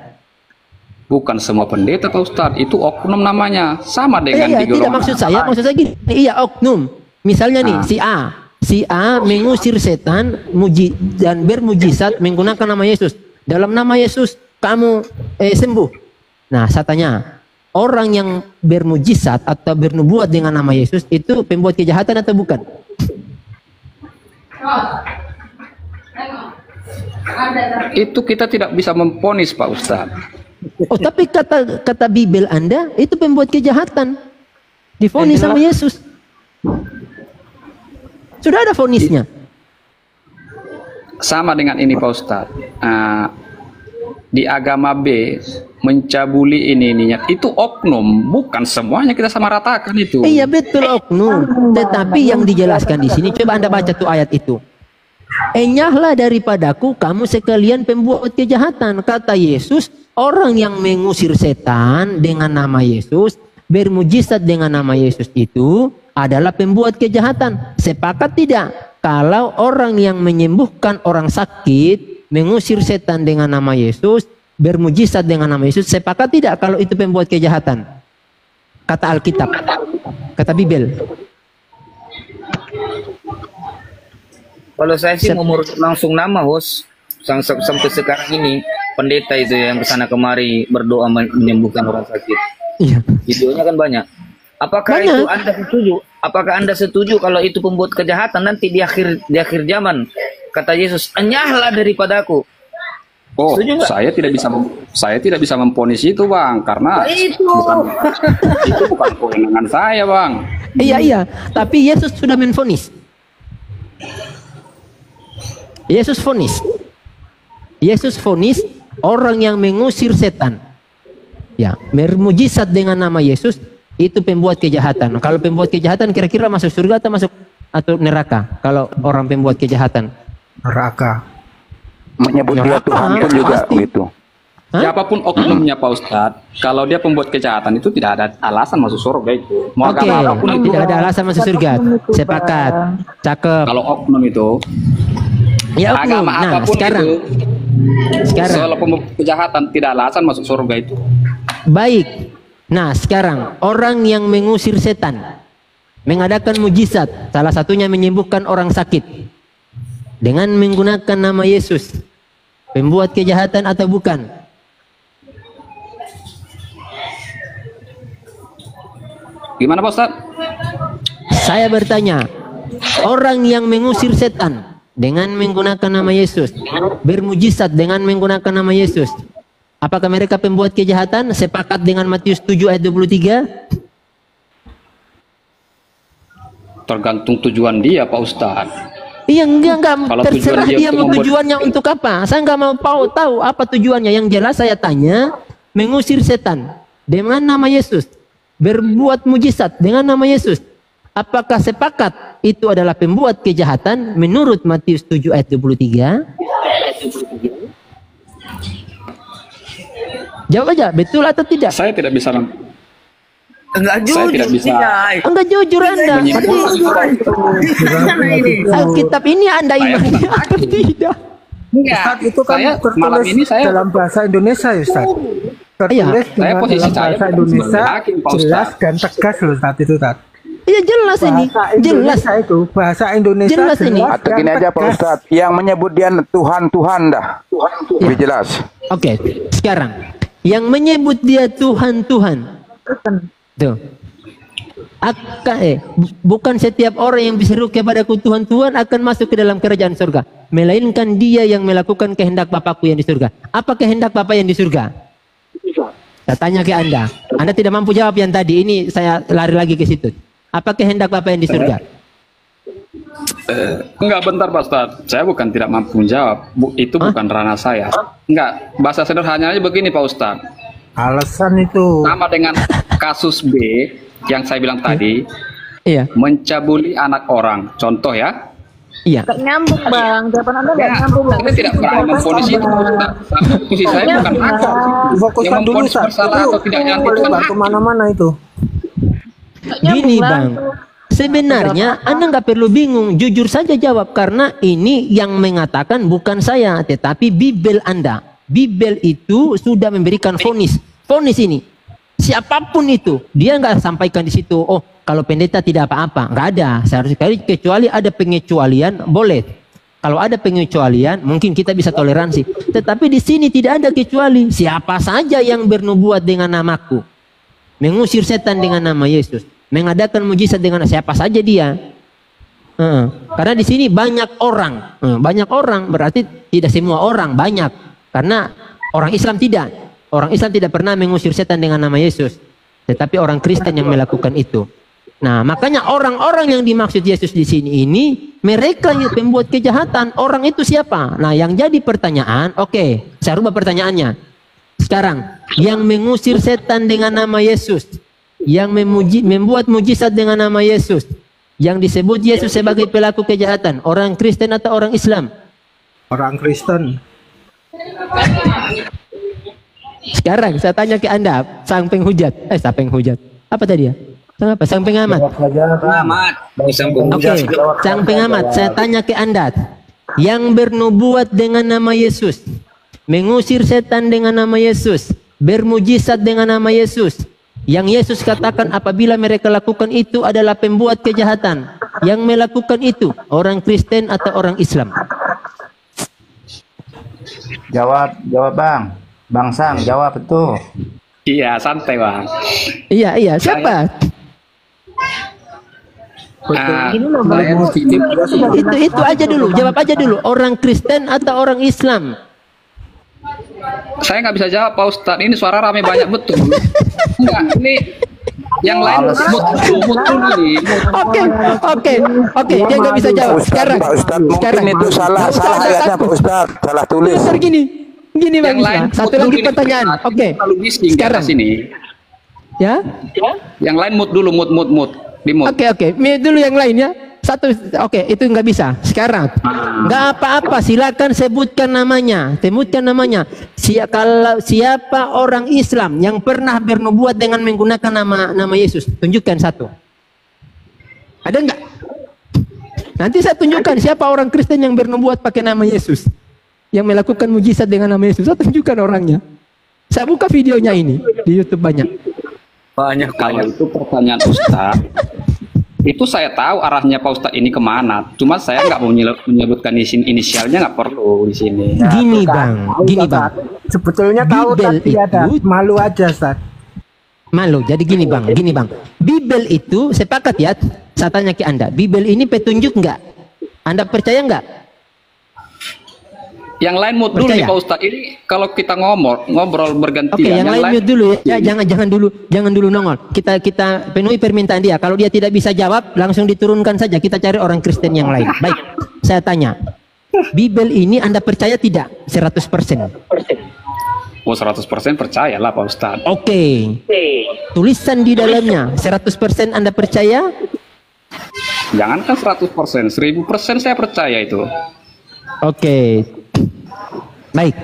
Bukan semua pendeta Pak Ustadz, itu oknum namanya. Sama dengan di tidak, maksud saya gini. Iya, oknum. Misalnya nih, si A mengusir setan dan bermujizat menggunakan nama Yesus. Dalam nama Yesus kamu sembuh. Nah, saya tanya, orang yang bermujizat atau bernubuat dengan nama Yesus itu pembuat kejahatan atau bukan? Itu kita tidak bisa memponis, Pak Ustadz. Oh, tapi kata Bibel Anda itu pembuat kejahatan. Divonis sama Yesus. Sudah ada vonisnya. Sama dengan ini, Pak Ustadz. Di agama B mencabuli ininya itu oknum, bukan semuanya kita sama ratakan itu. Iya, betul, oknum. Tetapi yang dijelaskan di sini, coba Anda baca tuh ayat itu. Enyahlah daripadaku kamu sekalian pembuat kejahatan, kata Yesus. Orang yang mengusir setan dengan nama Yesus, bermujizat dengan nama Yesus itu adalah pembuat kejahatan. Sepakat tidak? Kalau orang yang menyembuhkan orang sakit, mengusir setan dengan nama Yesus, bermujizat dengan nama Yesus, sepakat tidak kalau itu pembuat kejahatan? Kata Alkitab, kata Bibel. Kalau saya sih mau langsung nama, host. Sampai sekarang ini pendeta itu yang kesana kemari berdoa menyembuhkan orang sakit. Iya. Videonya kan banyak. Apakah itu Anda setuju? Apakah Anda setuju kalau itu pembuat kejahatan nanti di akhir zaman? Kata Yesus, enyahlah daripadaku. Oh, saya tidak bisa memponis itu, Bang, karena itu bukan kewenangan saya, Bang. Iya, tapi Yesus sudah menvonis. Yesus vonis orang yang mengusir setan, ya, bermujizat dengan nama Yesus itu pembuat kejahatan. Kalau pembuat kejahatan kira-kira masuk surga atau neraka? Kalau orang pembuat kejahatan, neraka. Menyebut dia Tuhan pun juga begitu. Siapapun oknumnya, Pak Ustadz, kalau dia pembuat kejahatan itu tidak ada alasan masuk surga itu. Mau agama apapun itu. Tidak ada alasan masuk surga. Sepakat. Cakep. Kalau oknum itu, ya, oknum. Nah, sekarang kalau pembuat kejahatan tidak ada alasan masuk surga itu. Baik. Nah, sekarang orang yang mengusir setan, mengadakan mujizat, salah satunya menyembuhkan orang sakit dengan menggunakan nama Yesus, pembuat kejahatan atau bukan? Gimana, Pak Ustadz? Saya bertanya, orang yang mengusir setan dengan menggunakan nama Yesus, bermujizat dengan menggunakan nama Yesus, apakah mereka pembuat kejahatan? Sepakat dengan Matius 7 ayat 23? Tergantung tujuan dia, Pak Ustadz. Iya, enggak. Terserah dia mau tujuannya untuk apa. Saya nggak mau tahu apa tujuannya. Yang jelas saya tanya, mengusir setan dengan nama Yesus, berbuat mujizat dengan nama Yesus, apakah sepakat itu adalah pembuat kejahatan menurut Matius 7 ayat 23? Jawab aja, betul atau tidak? Saya tidak bisa. Enggak jujur. Saya tidak bisa. Enggak jujur Anda. Alkitab ini Anda imani atau tidak? Ustaz, itu kan tertulis dalam bahasa Indonesia, Ustaz. Tertulis dengan bahasa Indonesia jelas dan tegas loh, Ustaz, itu, Ustaz. Iya, jelas ini. Jelas itu bahasa Indonesia. Jelas ini. Atau gini aja, Pak Ustadz, yang menyebut dia Tuhan dah. Lebih jelas. Oke, sekarang yang menyebut dia Tuhan. Tuh. bukan setiap orang yang berseru kepadaku Tuhan, Tuhan akan masuk ke dalam kerajaan surga, melainkan dia yang melakukan kehendak Bapakku yang di surga. Apa kehendak Bapa yang di surga? Saya tanya ke Anda. Anda tidak mampu jawab yang tadi. Ini saya lari lagi ke situ. Apa kehendak Bapa yang di surga? Enggak, bentar Pak Ustaz. Saya bukan tidak mampu menjawab. Itu bukan ranah saya. Enggak, bahasa sederhananya begini Pak Ustaz. Alasan itu sama dengan kasus B yang saya bilang tadi. Iya. Mencabuli anak orang. Contoh ya. Iya. Gak nyambung Bang. Jawaban Anda gak nyambung. Ini tidak pernah memfonis itu Pak Ustaz. Posisi saya bukan hakim. Fokuskan dulu Ustaz. Atau tidaknya itu kan kemana-mana itu. Gini Bang, sebenarnya Anda nggak perlu bingung, jujur saja jawab, karena ini yang mengatakan bukan saya, tetapi Bibel Anda. Bibel itu sudah memberikan vonis. Vonis ini, siapapun itu, dia nggak sampaikan di situ. Oh, kalau pendeta tidak apa-apa, nggak ada. Seharusnya kecuali ada pengecualian, boleh. Kalau ada pengecualian, mungkin kita bisa toleransi. Tetapi di sini tidak ada kecuali. Siapa saja yang bernubuat dengan namaku, mengusir setan dengan nama Yesus, mengadakan mujizat dengan siapa saja dia. Karena di sini banyak orang, banyak orang berarti tidak semua orang, banyak. Karena orang Islam tidak, orang Islam tidak pernah mengusir setan dengan nama Yesus, tetapi orang Kristen yang melakukan itu. Nah, makanya orang-orang yang dimaksud Yesus di sini ini mereka yang pembuat kejahatan. Orang itu siapa? Nah, yang jadi pertanyaan, oke, saya rubah pertanyaannya. Sekarang, yang mengusir setan dengan nama Yesus, yang membuat mujizat dengan nama Yesus, yang disebut Yesus sebagai pelaku kejahatan, orang Kristen atau orang Islam? Orang Kristen. Sekarang saya tanya ke Anda, sang penghujat, apa tadi ya? Apa? Sang pengamat. Oke, sang pengamat, saya tanya ke Anda, yang bernubuat dengan nama Yesus, mengusir setan dengan nama Yesus, bermujizat dengan nama Yesus, yang Yesus katakan apabila mereka lakukan itu adalah pembuat kejahatan, yang melakukan itu orang Kristen atau orang Islam? Jawab Bang. Bang Sang, jawab itu. Iya, santai Bang. Iya, siapa? Itu aja dulu, jawab aja dulu. Orang Kristen atau orang Islam? Saya nggak bisa jawab Pak Ustadz. Ini suara rame banyak betul. Enggak, ini yang lain Oke, dia nggak bisa jawab. Sekarang, Pak Ustadz, mungkin itu salah ayatnya Pak Ustadz, salah tulis. Gini Bang Islam. Satu lagi pertanyaan. Oke. Sekarang sini. Ya? Yang lain mute dulu, mute. Oke, mute dulu yang lain ya. Satu, oke, itu nggak bisa. Sekarang, nggak apa-apa. Silakan sebutkan namanya. Kalau siapa orang Islam yang pernah bernubuat dengan menggunakan nama Yesus, tunjukkan satu. Ada nggak? Nanti saya tunjukkan siapa orang Kristen yang bernubuat pakai nama Yesus, yang melakukan mujizat dengan nama Yesus. Saya tunjukkan orangnya. Saya buka videonya ini di YouTube banyak. Kalau itu pertanyaan Ustaz. Itu saya tahu arahnya Pak Ustadz ini kemana. Cuma saya nggak mau menyebutkan inisialnya, nggak perlu di sini. Gini Bang. Sebetulnya tahu tapi ada malu aja Ustaz. Malu. Jadi gini Bang. Bibel itu sepakat ya. Saya tanya ke Anda, Bibel ini petunjuk nggak? Anda percaya nggak? Yang lain mute dulu nih Pak Ustadz. Ini kalau kita ngobrol bergantian. Oke, yang lain mute dulu ya. Jangan dulu nongol. Kita penuhi permintaan dia. Kalau dia tidak bisa jawab, langsung diturunkan saja. Kita cari orang Kristen yang lain. Baik, saya tanya. Bibel ini Anda percaya tidak? 100%. Oh, 100% percaya lah Pak Ustadz. Oke. Tulisan di dalamnya 100% Anda percaya? Jangankan 100%, 1000% saya percaya itu. Oke. Baik,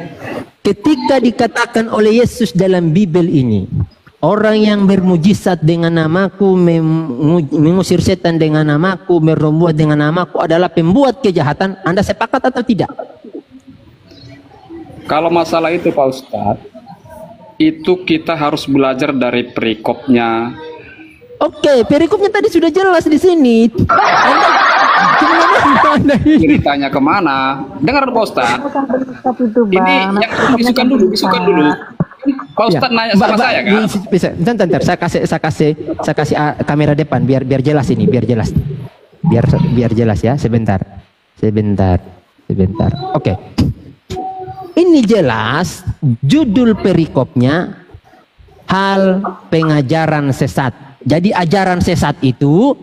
ketika dikatakan oleh Yesus dalam Bibel ini, orang yang bermujizat dengan namaku, mengusir setan dengan namaku, bernubuat dengan namaku adalah pembuat kejahatan, Anda sepakat atau tidak? Kalau masalah itu Pak Ustadz, itu kita harus belajar dari perikopnya. Oke, perikopnya tadi sudah jelas di sini. Ceritanya kemana? Dengar Pak Ustadz. Ini yang bisukan dulu. Pak Ustadz nanya sama saya kan? Bisa, bentar, saya kasih kamera depan biar jelas ini, biar jelas ya, sebentar. Oke. Ini jelas judul perikopnya hal pengajaran sesat. Jadi ajaran sesat itu